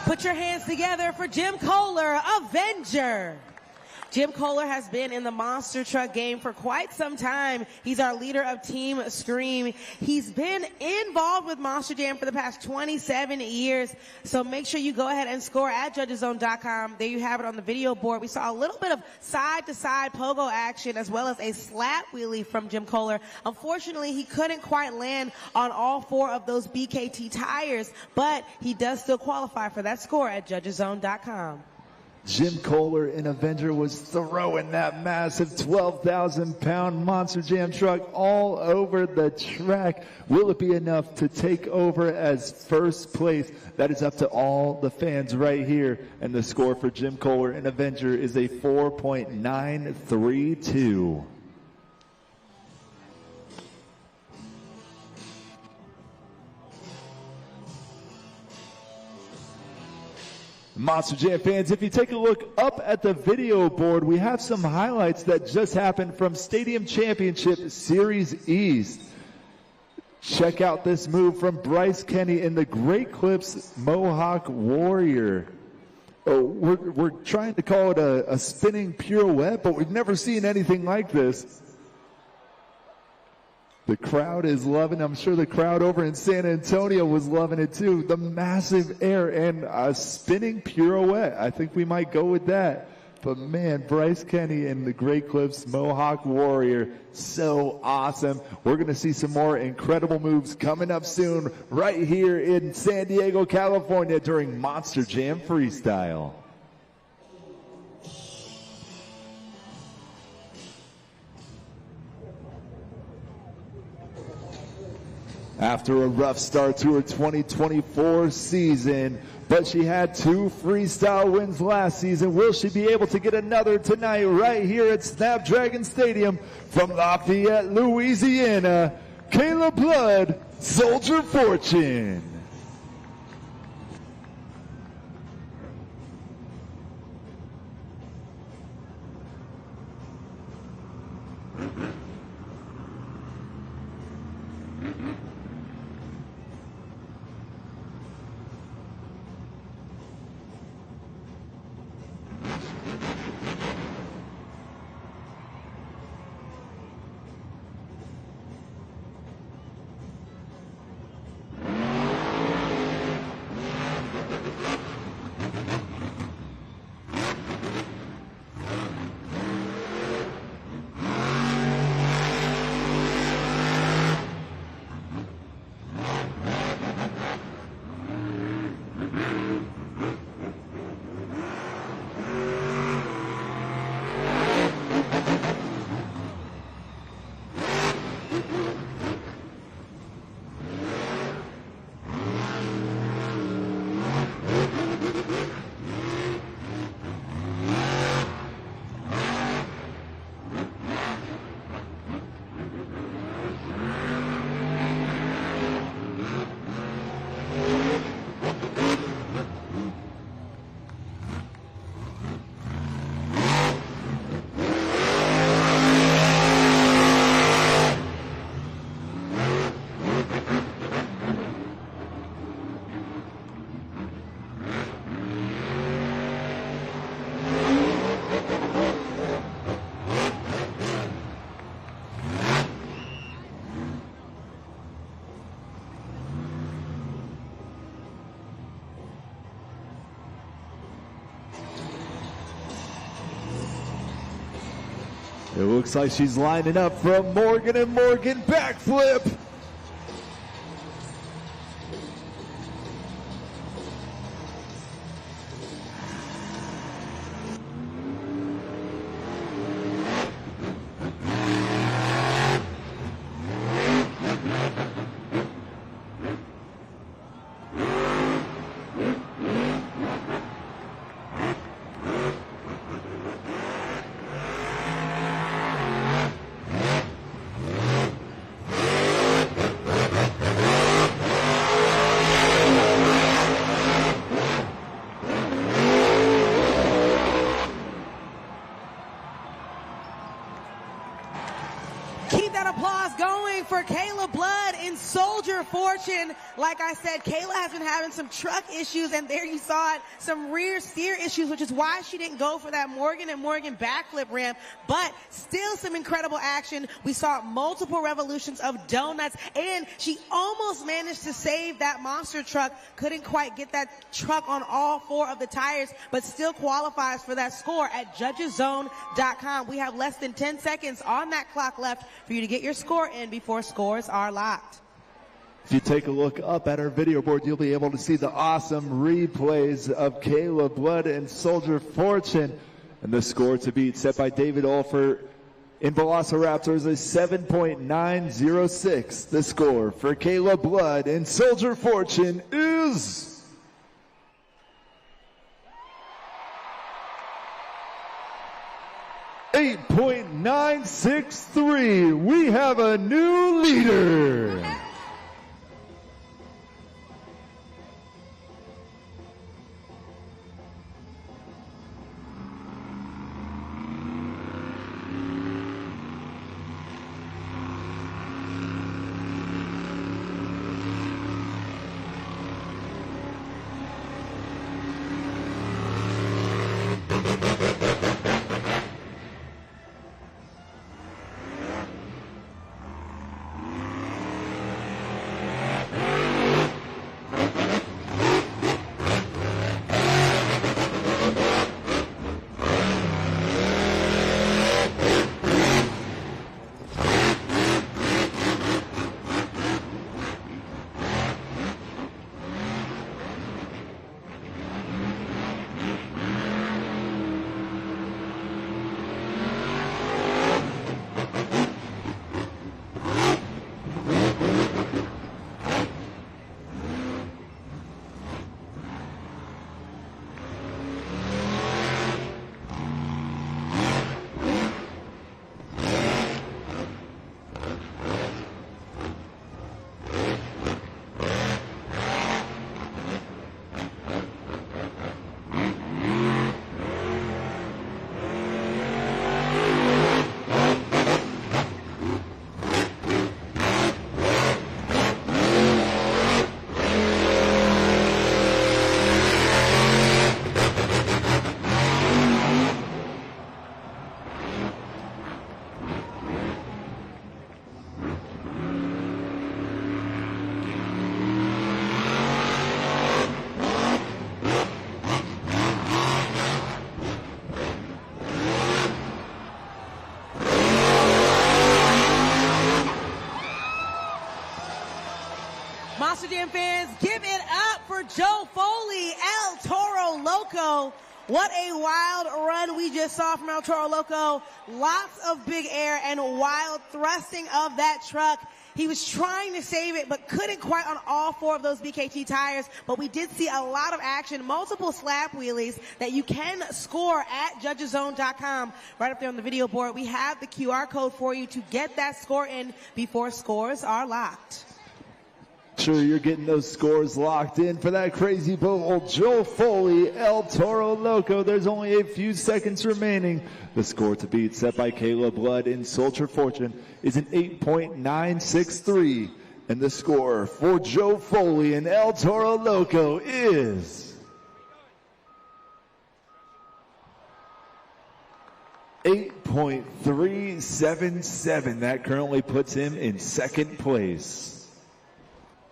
Put your hands together for Jim Kohler, Avenger. Jim Kohler has been in the monster truck game for quite some time. He's our leader of Team Scream. He's been involved with Monster Jam for the past 27 years. So make sure you go ahead and score at judgeszone.com. There you have it on the video board. We saw a little bit of side-to-side pogo action as well as a slap wheelie from Jim Kohler. Unfortunately, he couldn't quite land on all 4 of those BKT tires, but he does still qualify for that score at judgeszone.com. Jim Kohler in Avenger was throwing that massive 12,000-pound Monster Jam truck all over the track. Will it be enough to take over as first place? That is up to all the fans right here. And the score for Jim Kohler in Avenger is a 4.932. Monster Jam fans, if you take a look up at the video board, we have some highlights that just happened from Stadium Championship Series East. Check out this move from Bryce Kenny in the Great Clips Mohawk Warrior. Oh, we're trying to call it a spinning pirouette, but we've never seen anything like this. The crowd is loving it. I'm sure the crowd over in San Antonio was loving it too. The massive air and a spinning pirouette. I think we might go with that. But man, Bryce Kenny and the Great Clips Mohawk Warrior, so awesome. We're going to see some more incredible moves coming up soon right here in San Diego, California during Monster Jam Freestyle. After a rough start to her 2024 season, but she had 2 freestyle wins last season. Will she be able to get another tonight right here at Snapdragon Stadium from Lafayette, Louisiana? Kayla Blood, Soldier Fortune. It looks like she's lining up for a Morgan & Morgan backflip. Keep that applause going for Kayla Blood in Soldier Fortune. Like I said, Kayla has been having some truck issues, and there you saw it, some rear steer issues, which is why she didn't go for that Morgan and Morgan backflip ramp, but still some incredible action. We saw multiple revolutions of donuts, and she almost managed to save that monster truck. Couldn't quite get that truck on all 4 of the tires, but still qualifies for that score at judgeszone.com. We have less than 10 seconds on that clock left for you to get your score in before scores are locked. If you take a look up at our video board, you'll be able to see the awesome replays of Kayla Blood and Soldier Fortune. And the score to beat set by David Olfer in Velociraptor is a 7.906. The score for Kayla Blood and Soldier Fortune is 8.963. We have a new leader. Monster Jam fans, give it up for Joe Foley, El Toro Loco. What a wild run we just saw from El Toro Loco. Lots of big air and wild thrusting of that truck. He was trying to save it, but couldn't quite on all 4 of those BKT tires. But we did see a lot of action, multiple slap wheelies that you can score at judgeszone.com. Right up there on the video board, we have the QR code for you to get that score in before scores are locked. Sure, you're getting those scores locked in for that crazy bull, Joe Foley, El Toro Loco. There's only a few seconds remaining. The score to beat set by Kayla Blood in Soldier Fortune is an 8.963. And the score for Joe Foley and El Toro Loco is 8.377. That currently puts him in second place.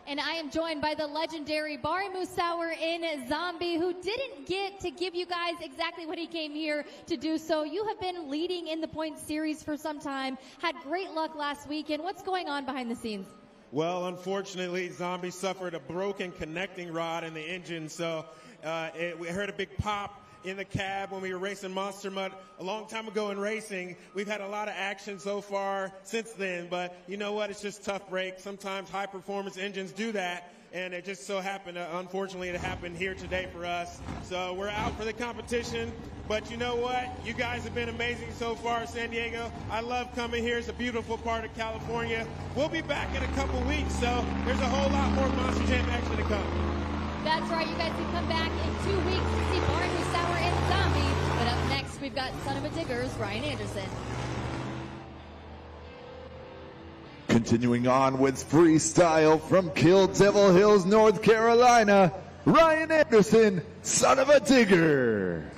And I am joined by the legendary Bari Musauer in Zombie, who didn't get to give you guys exactly what he came here to do. So you have been leading in the point series for some time, had great luck last weekend. What's going on behind the scenes? Well, unfortunately, Zombie suffered a broken connecting rod in the engine, so we heard a big pop in the cab when we were racing Monster Mud a long time ago in racing. We've had a lot of action so far since then, but you know what? It's just tough break. Sometimes high-performance engines do that, and it just so happened, unfortunately, it happened here today for us. So we're out for the competition, but you know what? You guys have been amazing so far, San Diego. I love coming here. It's a beautiful part of California. We'll be back in a couple weeks, so there's a whole lot more Monster Jam action to come. That's right. You guys can come back in 2 weeks to see Bari Musauer and Zombie. But up next, we've got Son of a Digger's Ryan Anderson. Continuing on with freestyle from Kill Devil Hills, North Carolina, Ryan Anderson, son of a digger.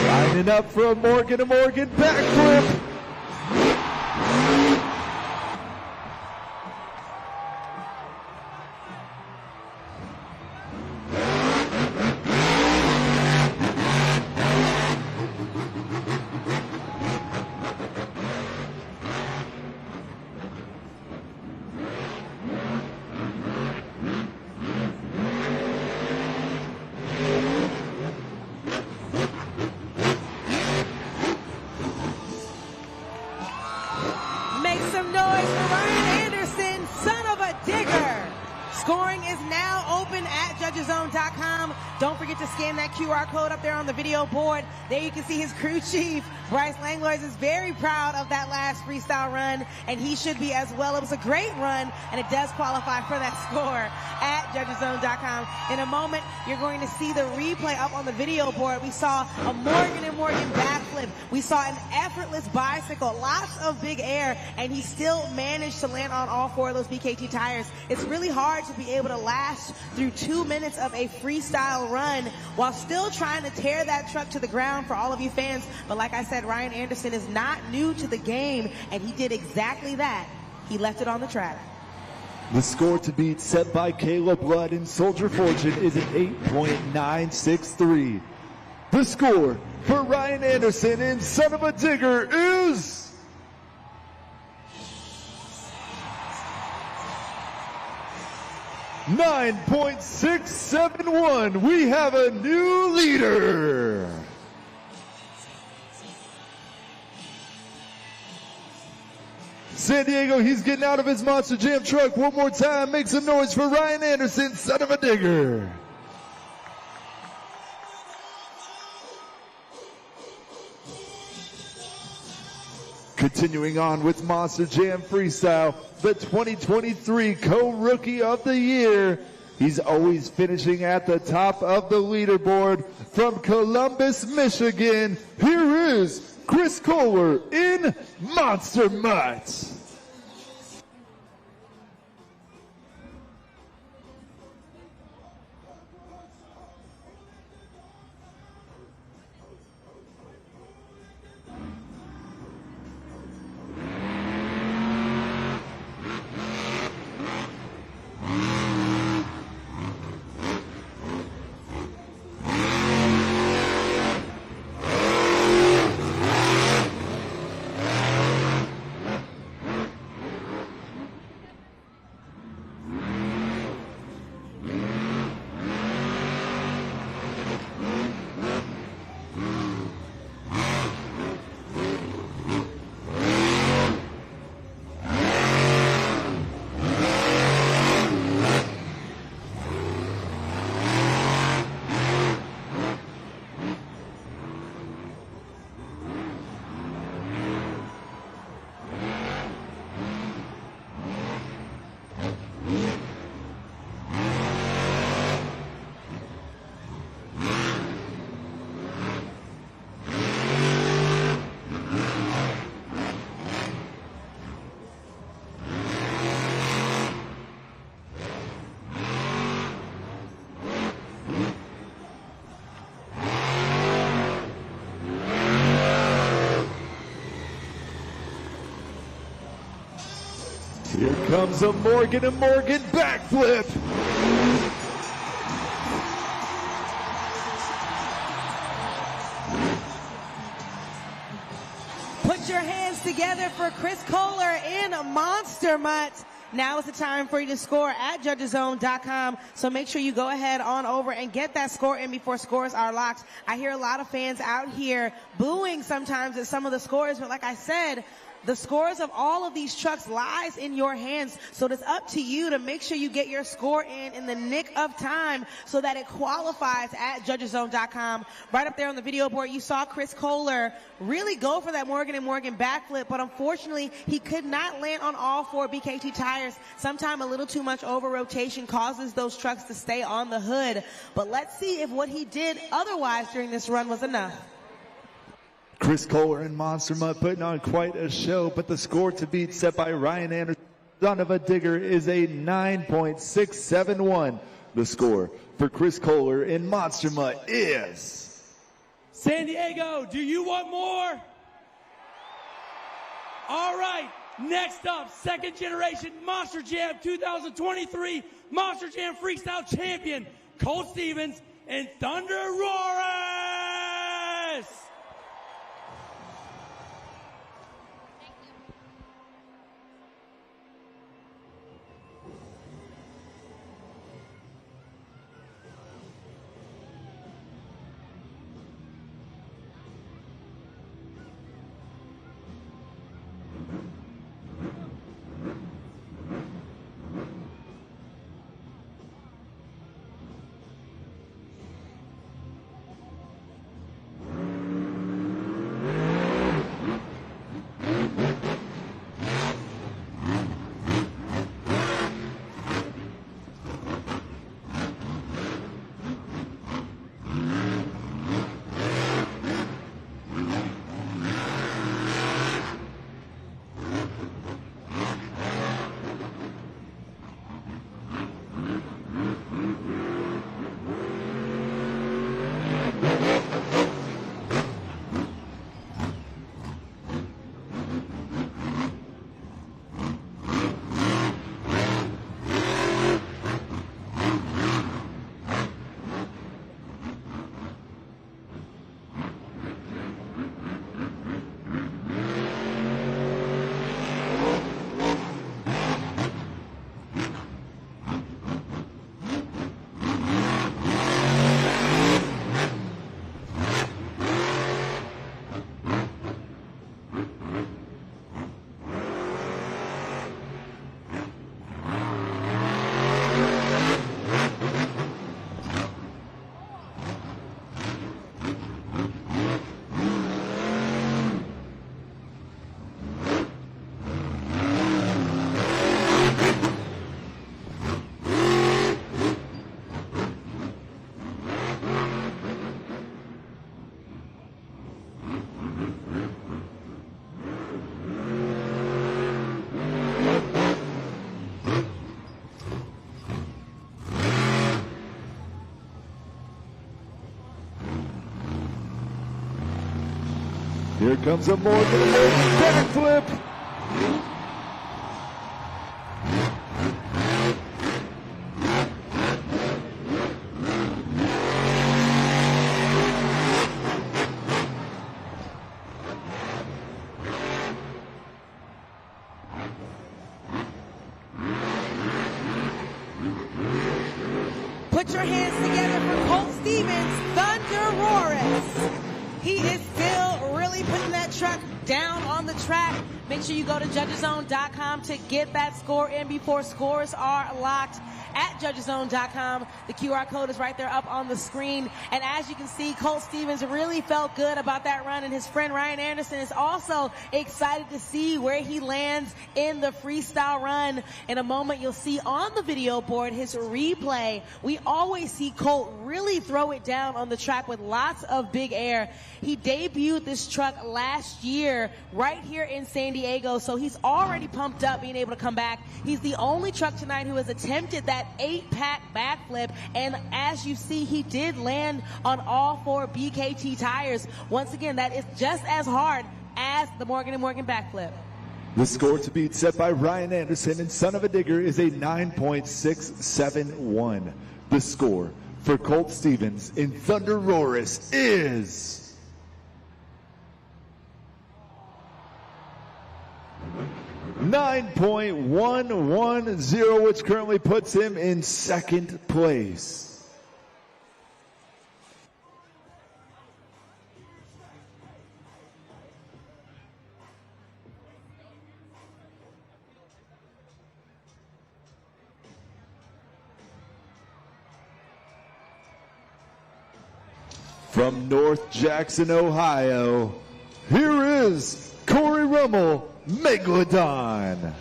Lining up for a Morgan to Morgan backflip. Make some noise for Ryan Anderson, son of a digger. Scoring is now open at judgeszone.com. Don't forget to scan that QR code up there on the video board. There you can see his crew chief, Bryce Langlois, is very proud of that last freestyle run, and he should be as well. It was a great run, and it does qualify for that score at judgeszone.com. In a moment, you're going to see the replay up on the video board. We saw a Morgan and Morgan backflip. We saw an effortless bicycle, lots of big air, and he still managed to land on all four of those BKT tires. It's really hard to be able to last through 2 minutes of a freestyle run while still trying to tear that truck to the ground for all of you fans. But like I said, Ryan Anderson is not new to the game, and he did exactly that. He left it on the track. The score to beat set by Caleb Blood and Soldier Fortune is an 8.963. The score for Ryan Anderson and Son of a Digger is 9.671. We have a new leader. San Diego, he's getting out of his Monster Jam truck one more time. Make some noise for Ryan Anderson, son of a digger. Continuing on with Monster Jam Freestyle, the 2023 Co-Rookie of the Year. He's always finishing at the top of the leaderboard from Columbus, Michigan. Here is Chris Kohler in Monster Mutt. comes a Morgan & Morgan backflip. Put your hands together for Chris Kohler in Monster Mutt. Now is the time for you to score at judgeszone.com. So make sure you go ahead on over and get that score in before scores are locked. I hear a lot of fans out here booing sometimes at some of the scores, but like I said, the scores of all of these trucks lies in your hands. So it's up to you to make sure you get your score in the nick of time so that it qualifies at judgeszone.com. Right up there on the video board, you saw Chris Kohler really go for that Morgan & Morgan backflip, but unfortunately, he could not land on all 4 BKT tires. Sometimes a little too much over rotation causes those trucks to stay on the hood. But let's see if what he did otherwise during this run was enough. Chris Kohler and Monster Mutt putting on quite a show, but the score to beat set by Ryan Anderson, son of a digger, is a 9.671. The score for Chris Kohler in Monster Mutt is... San Diego, do you want more? All right, next up, second generation Monster Jam 2023 Monster Jam Freestyle Champion, Colt Stevens and Thunder Roaris. Here comes a Morgan & Morgan backflip. Put your hands together for Colt Stevens, Thunder Roaris. He is still really putting that truck down on the track. Make sure you go to judgeszone.com to get that score in before scores are locked. At judgeszone.com. The QR code is right there up on the screen. And as you can see, Colt Stevens really felt good about that run, and his friend Ryan Anderson is also excited to see where he lands in the freestyle run. In a moment, you'll see on the video board his replay. We always see Colt really throw it down on the track with lots of big air. He debuted this truck last year right here in San Diego, so he's already pumped up being able to come back. He's the only truck tonight who has attempted that 8-pack backflip, and as you see, he did land on all 4 BKT tires. Once again, that is just as hard as the Morgan & Morgan backflip. The score to beat set by Ryan Anderson and Son of a Digger is a 9.671. The score for Colt Stevens in Thunder Roaris is 9.110, which currently puts him in second place. From North Jackson, Ohio, here is Corey Rummel, Megalodon.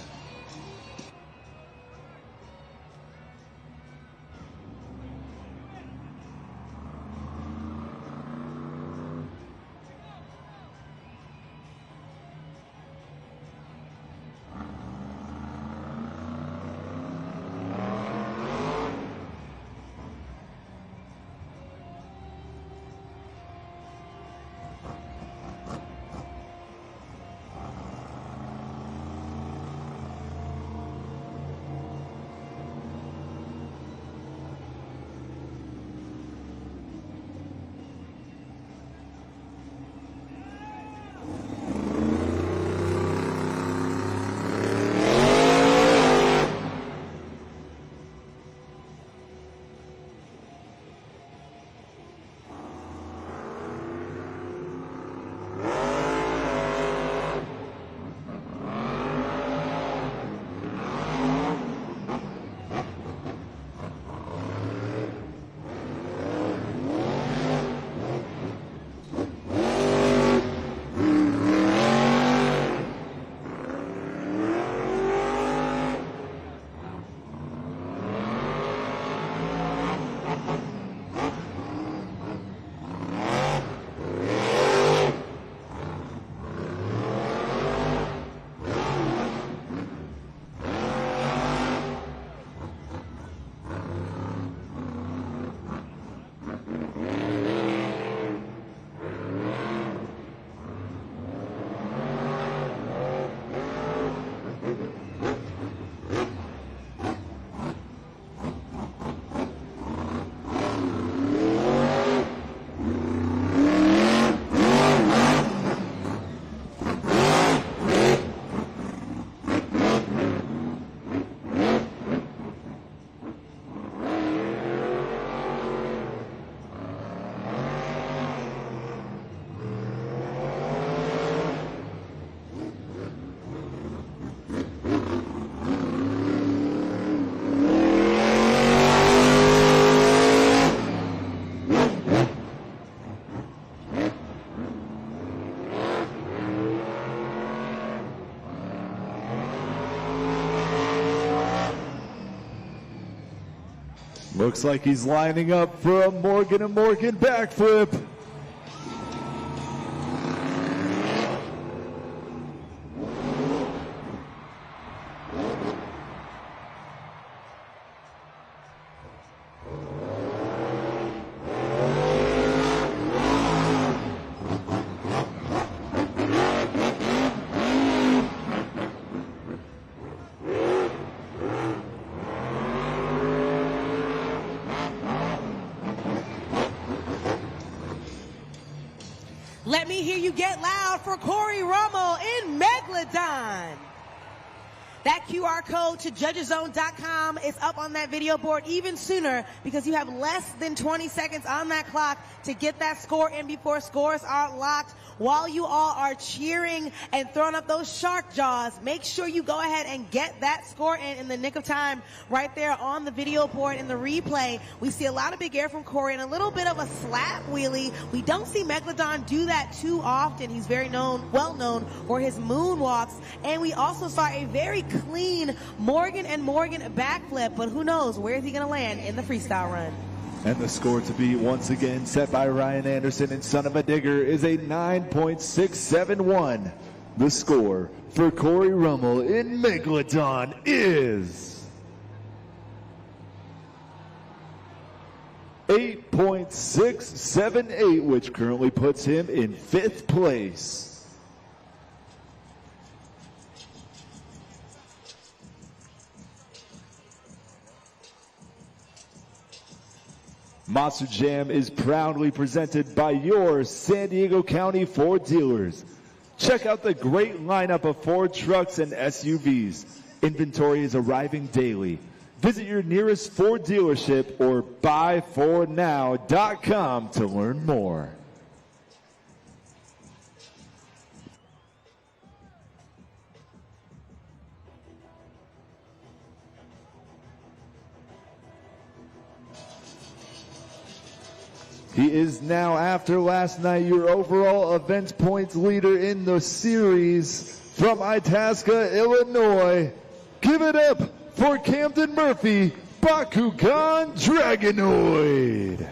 Looks like he's lining up for a Morgan & Morgan backflip. Let me hear you get loud for Corey Rummel in Megalodon. That QR code to judgeszone.com is up on that video board even sooner because you have less than 20 seconds on that clock to get that score in before scores are locked. While you all are cheering and throwing up those shark jaws, make sure you go ahead and get that score in the nick of time right there on the video board in the replay. We see a lot of big air from Corey and a little bit of a slap wheelie. We don't see Megalodon do that too often. He's very well known for his moonwalks. And we also saw a very clean Morgan & Morgan backflip, but who knows, where is he going to land in the freestyle run? And the score to be once again set by Ryan Anderson and Son of a Digger is a 9.671. The score for Corey Rummel in Megalodon is 8.678, which currently puts him in 5th place. Monster Jam is proudly presented by your San Diego County Ford dealers. Check out the great lineup of Ford trucks and SUVs. Inventory is arriving daily. Visit your nearest Ford dealership or buyfordnow.com to learn more. He is now, after last night, your overall event points leader in the series from Itasca, Illinois. Give it up for Camden Murphy, Bakugan Dragonoid.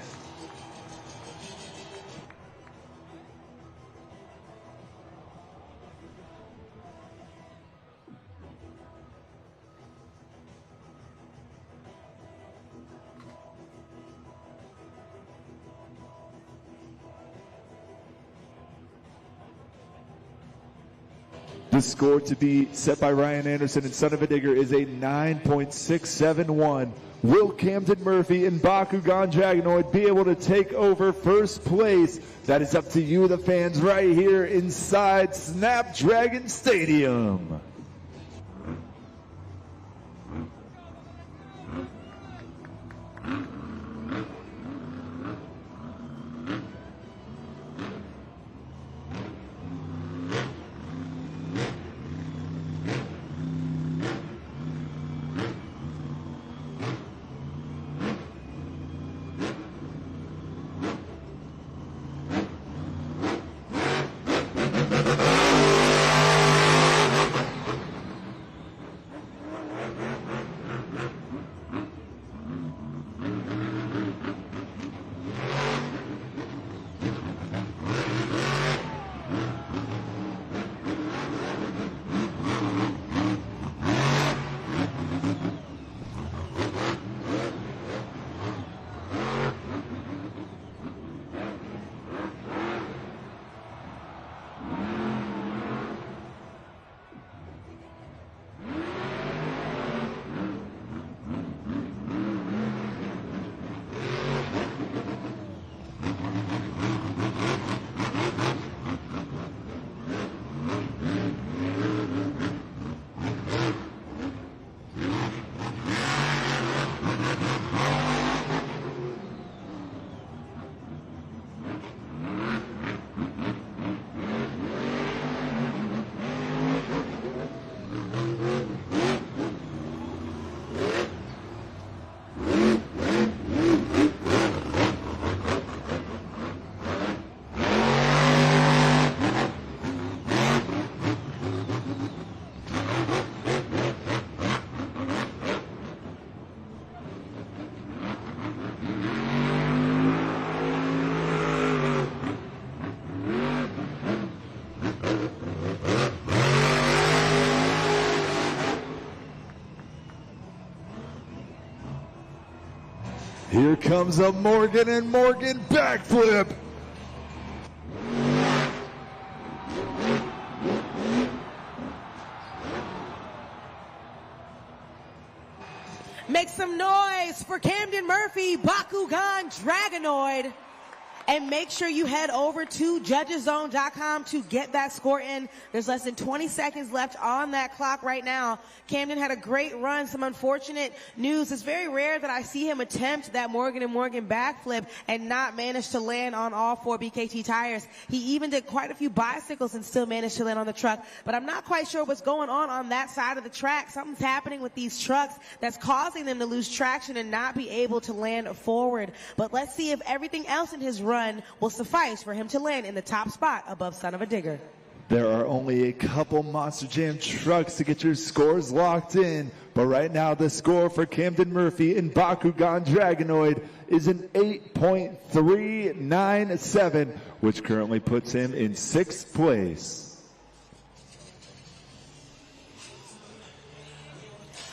The score to be set by Ryan Anderson and Son of a Digger is a 9.671. Will Camden Murphy and Bakugan Dragonoid be able to take over first place? That is up to you, the fans, right here inside Snapdragon Stadium. Here comes a Morgan and Morgan backflip. Make some noise for Camden Murphy, Bakugan Dragonoid. And make sure you head over to judgeszone.com to get that score in. There's less than 20 seconds left on that clock right now. Camden had a great run. Some unfortunate news. It's very rare that I see him attempt that Morgan and Morgan backflip and not manage to land on all 4 BKT tires. He even did quite a few bicycles and still managed to land on the truck. But I'm not quite sure what's going on that side of the track. Something's happening with these trucks that's causing them to lose traction and not be able to land forward. But let's see if everything else in his run will suffice for him to land in the top spot above Son of a Digger. There are only a couple Monster Jam trucks to get your scores locked in, but right now the score for Camden Murphy and Bakugan Dragonoid is an 8.397, which currently puts him in 6th place.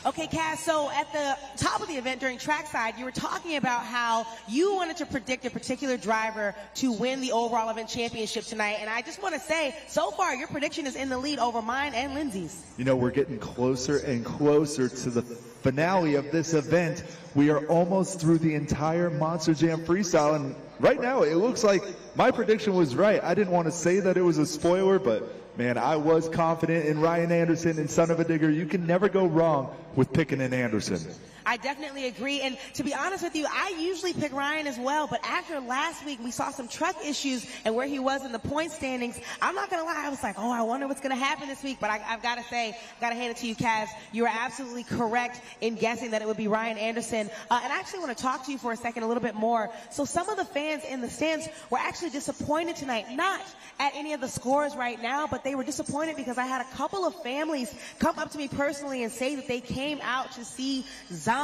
Okay, Cass, so at the top of the event during trackside, you were talking about how you wanted to predict a particular driver to win the overall event championship tonight. And I just want to say, so far, your prediction is in the lead over mine and Lindsay's. You know, we're getting closer and closer to the finale of this event. We are almost through the entire Monster Jam freestyle, and right now it looks like my prediction was right. I didn't want to say that it was a spoiler, but man, I was confident in Ryan Anderson and Son of a Digger. You can never go wrong with picking an Anderson. I definitely agree. And to be honest with you, I usually pick Ryan as well. But after last week, we saw some truck issues and where he was in the point standings. I'm not going to lie. I was like, oh, I wonder what's going to happen this week. But I've got to say, got to hand it to you, Kaz. You were absolutely correct in guessing that it would be Ryan Anderson. And I actually want to talk to you for a second a little bit more. So some of the fans in the stands were actually disappointed tonight. Not at any of the scores right now, but they were disappointed because I had a couple of families come up to me personally and say that they came out to see Zombie.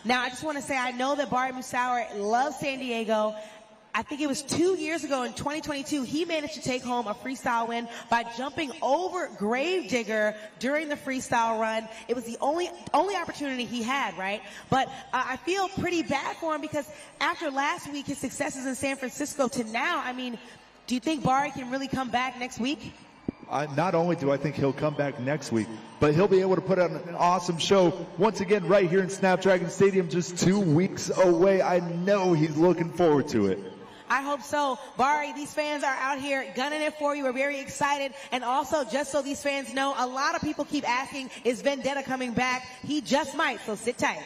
Now, I just want to say, I know that Barry Musauer loves San Diego. I think it was 2 years ago in 2022, he managed to take home a freestyle win by jumping over Gravedigger during the freestyle run. It was the only opportunity he had, right? But I feel pretty bad for him because after last week, his successes in San Francisco to now, I mean, do you think Barry can really come back next week? Not only do I think he'll come back next week, but he'll be able to put on an awesome show once again right here in Snapdragon Stadium just 2 weeks away. I know he's looking forward to it. I hope so. Barry, these fans are out here gunning it for you. We're very excited. And also, just so these fans know, a lot of people keep asking, is Vendetta coming back? He just might, so sit tight.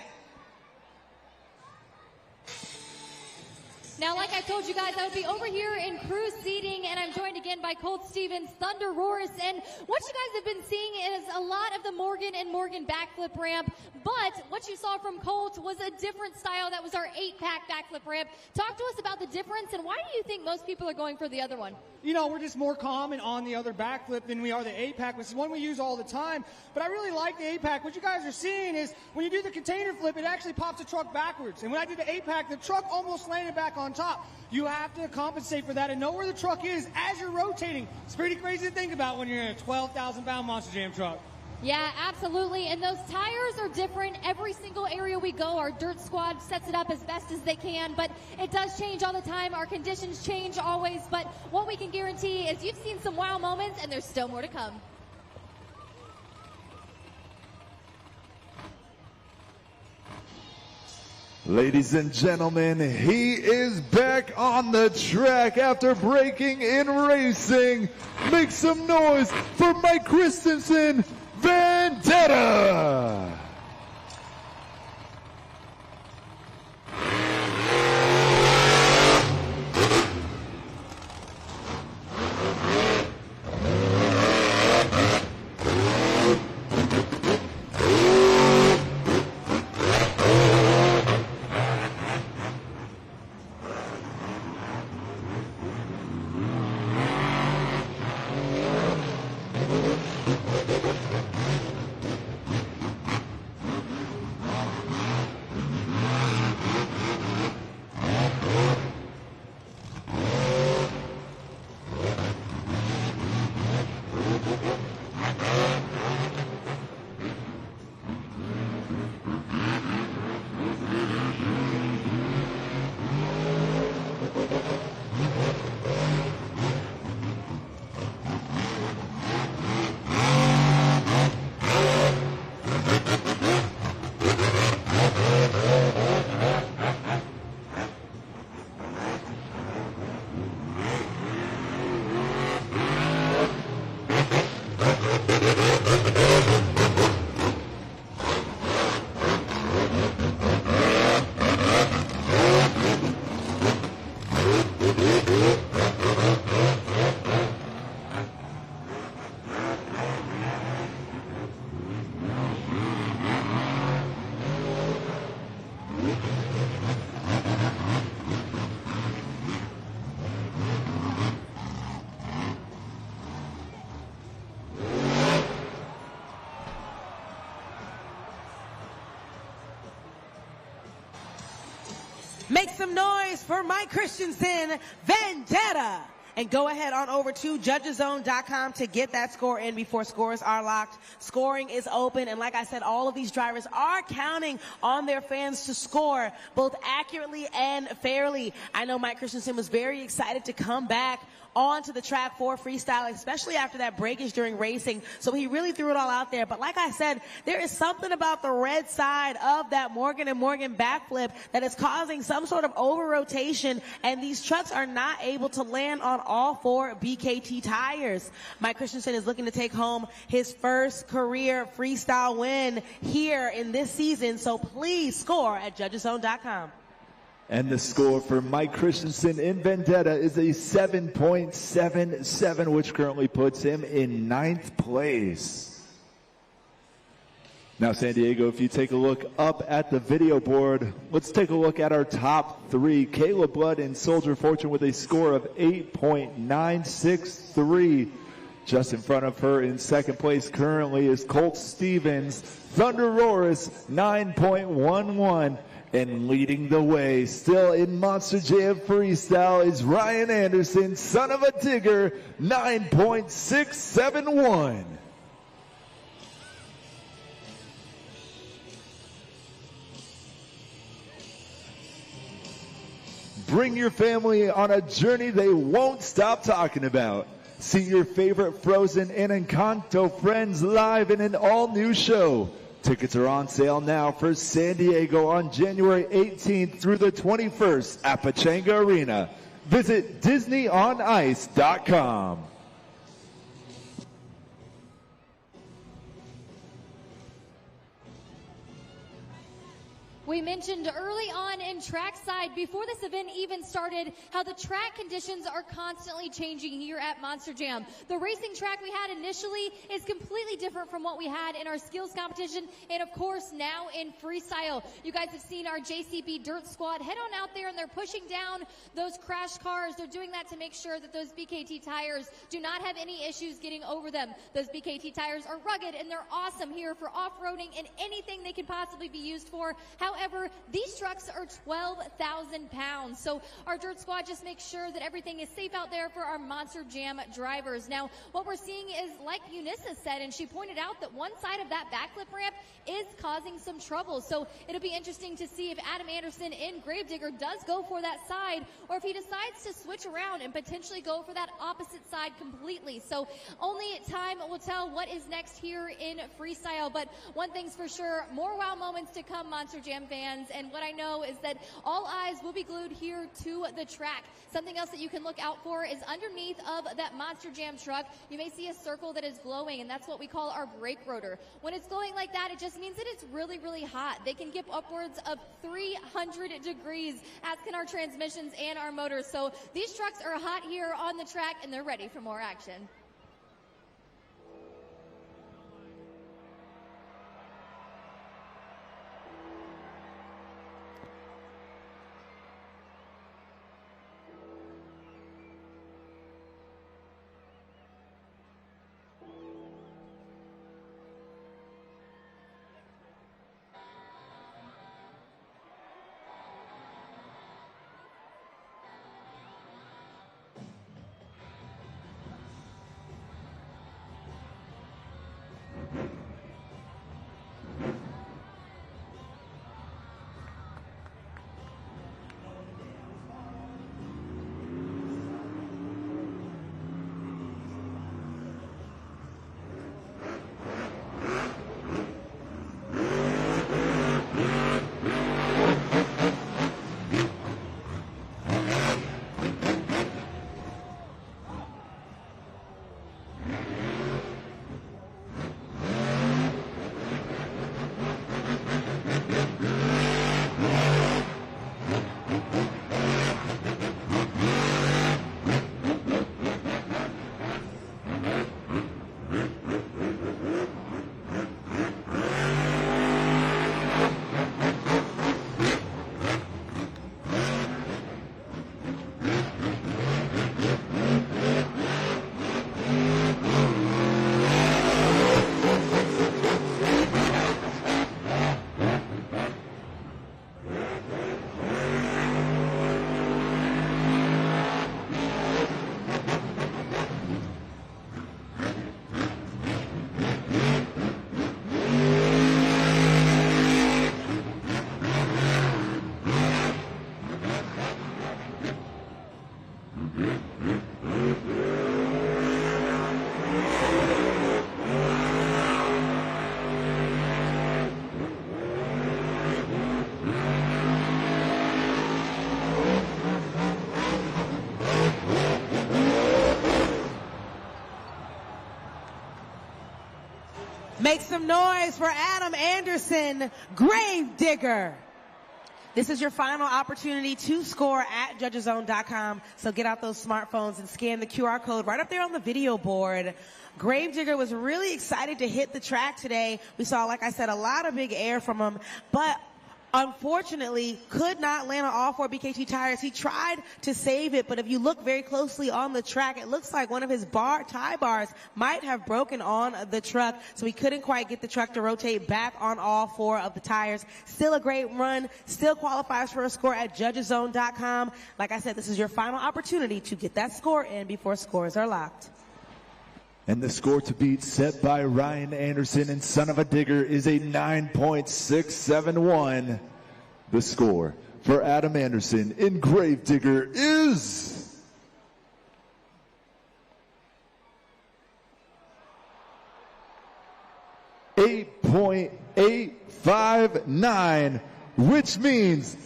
Now, like I told you guys, I would be over here in crew seating, and I'm joined again by Colt Stevens, Thunder Roars, and what you guys have been seeing is a lot of the Morgan and Morgan backflip ramp, but what you saw from Colt was a different style. That was our 8-pack backflip ramp. Talk to us about the difference, and why do you think most people are going for the other one? You know, we're just more common on the other backflip than we are the 8-pack, which is one we use all the time. But I really like the 8-pack. What you guys are seeing is when you do the container flip, it actually pops the truck backwards. And when I did the 8-pack, the truck almost landed back on top. You have to compensate for that and know where the truck is as you're rotating. It's pretty crazy to think about when you're in a 12,000-pound Monster Jam truck. Yeah, absolutely. And those tires are different. Every single area we go, our dirt squad sets it up as best as they can, but it does change all the time. Our conditions change always, but what we can guarantee is you've seen some wow moments, and there's still more to come. Ladies and gentlemen, he is back on the track after breaking in racing. Make some noise for Mike Christensen, Vendetta! Make some noise for Mike Christensen, Vendetta. And go ahead on over to judgeszone.com to get that score in before scores are locked. Scoring is open, and like I said, all of these drivers are counting on their fans to score both accurately and fairly. I know Mike Christensen was very excited to come back onto the track for freestyle, especially after that breakage during racing. So he really threw it all out there. But like I said, there is something about the red side of that Morgan & Morgan backflip that is causing some sort of over-rotation, and these trucks are not able to land on all four BKT tires. Mike Christensen is looking to take home his first career freestyle win here in this season. So please score at judgeszone.com. And the score for Mike Christensen in Vendetta is a 7.77, which currently puts him in 9th place. Now, San Diego, if you take a look up at the video board, let's take a look at our top three. Kayla Blood and Soldier Fortune with a score of 8.963. Just in front of her in second place currently is Colt Stevens. Thunder Roars, 9.11. And leading the way, still in Monster Jam Freestyle, is Ryan Anderson, son of a digger, 9.671. Bring your family on a journey they won't stop talking about. See your favorite Frozen and Encanto friends live in an all-new show. Tickets are on sale now for San Diego on January 18th through the 21st at Pechanga Arena. Visit DisneyOnIce.com. We mentioned early on in trackside, before this event even started, how the track conditions are constantly changing here at Monster Jam. The racing track we had initially is completely different from what we had in our skills competition, and of course now in freestyle. You guys have seen our JCB Dirt Squad head on out there, and they're pushing down those crash cars. They're doing that to make sure that those BKT tires do not have any issues getting over them. Those BKT tires are rugged, and they're awesome here for off-roading and anything they can possibly be used for. However, these trucks are 12,000 pounds. So our Dirt Squad just makes sure that everything is safe out there for our Monster Jam drivers. Now, what we're seeing is, like Eunice said, and she pointed out that one side of that backflip ramp is causing some trouble. So it'll be interesting to see if Adam Anderson in Gravedigger does go for that side, or if he decides to switch around and potentially go for that opposite side completely. So only time will tell what is next here in freestyle. But one thing's for sure, more wow moments to come, Monster Jam fans, and what I know is that all eyes will be glued here to the track. Something else that you can look out for is underneath of that Monster Jam truck, you may see a circle that is glowing, and that's what we call our brake rotor. When it's glowing like that, it just means that it's really, really hot. They can get upwards of 300 degrees, as can our transmissions and our motors. So these trucks are hot here on the track, and they're ready for more action. Make some noise for Adam Anderson, Gravedigger. This is your final opportunity to score at judgeszone.com. So get out those smartphones and scan the QR code right up there on the video board. Gravedigger was really excited to hit the track today. We saw, like I said, a lot of big air from him, but unfortunately could not land on all 4 BKT tires. He tried to save it, but if you look very closely on the track, it looks like one of his tie bars might have broken on the truck, so he couldn't quite get the truck to rotate back on all 4 of the tires. Still a great run, still qualifies for a score at judgeszone.com. Like I said, this is your final opportunity to get that score in before scores are locked. And the score to beat, set by Ryan Anderson and Son of a Digger, is a 9.671. The score for Adam Anderson in Gravedigger is 8.859, which means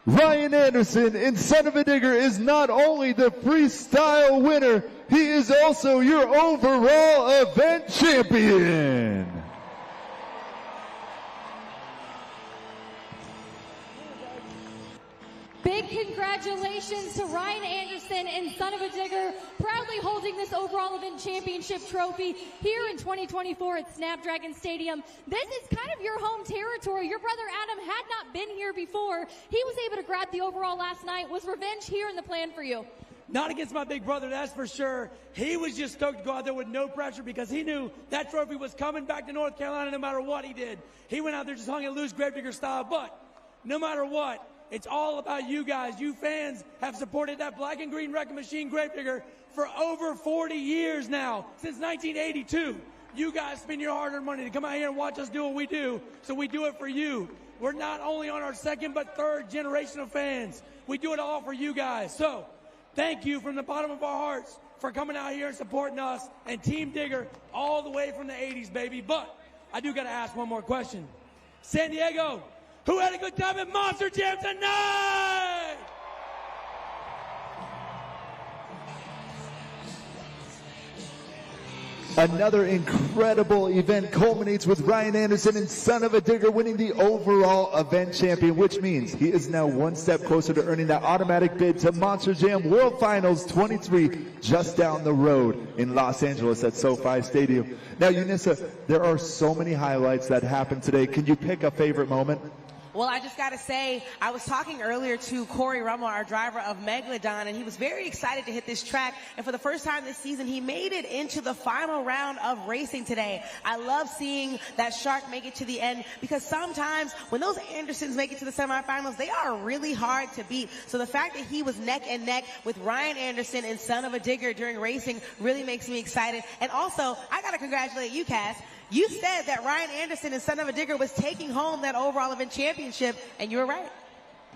Ryan Anderson in Son of a Digger is not only the freestyle winner, he is also your overall event champion. Big congratulations to Ryan Anderson and Son of a Digger, proudly holding this overall event championship trophy here in 2024 at Snapdragon Stadium. This is kind of your home territory. Your brother Adam had not been here before. He was able to grab the overall last night. Was revenge here in the plan for you? Not against my big brother, that's for sure. He was just stoked to go out there with no pressure because he knew that trophy was coming back to North Carolina no matter what he did. He went out there just hung it loose, Gravedigger style, but no matter what, it's all about you guys. You fans have supported that black and green wrecking machine Gravedigger for over 40 years now, since 1982. You guys spend your hard-earned money to come out here and watch us do what we do, so we do it for you. We're not only on our second but third generation of fans. We do it all for you guys. So thank you from the bottom of our hearts for coming out here and supporting us and Team Digger all the way from the 80s, baby. But I do got to ask one more question. San Diego, who had a good time at Monster Jam tonight? Another incredible event culminates with Ryan Anderson and Son of a Digger winning the overall event champion, which means he is now one step closer to earning that automatic bid to Monster Jam World Finals 23 just down the road in Los Angeles at SoFi Stadium. Now, Unissa, there are so many highlights that happened today. Can you pick a favorite moment? Well, I just got to say, I was talking earlier to Corey Rummel, our driver of Megalodon, and he was very excited to hit this track. And for the first time this season, he made it into the final round of racing today. I love seeing that shark make it to the end because sometimes when those Andersons make it to the semifinals, they are really hard to beat. So the fact that he was neck and neck with Ryan Anderson and Son of a Digger during racing really makes me excited. And also, I got to congratulate you, Cass. You said that Ryan Anderson and Son of a Digger was taking home that overall event championship, and you were right.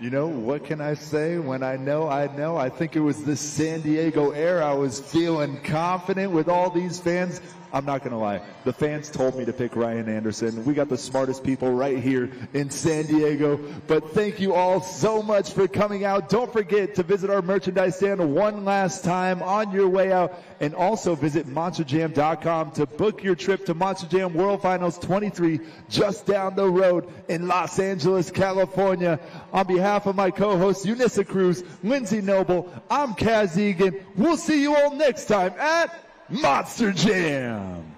You know, what can I say? When I know, I know. I think it was this San Diego air. I was feeling confident with all these fans. I'm not going to lie. The fans told me to pick Ryan Anderson. We got the smartest people right here in San Diego. But thank you all so much for coming out. Don't forget to visit our merchandise stand one last time on your way out. And also visit MonsterJam.com to book your trip to Monster Jam World Finals 23 just down the road in Los Angeles, California. On behalf of my co-hosts, Unissa Cruz, Lindsay Noble, I'm Kaz Egan. We'll see you all next time at Monster Jam.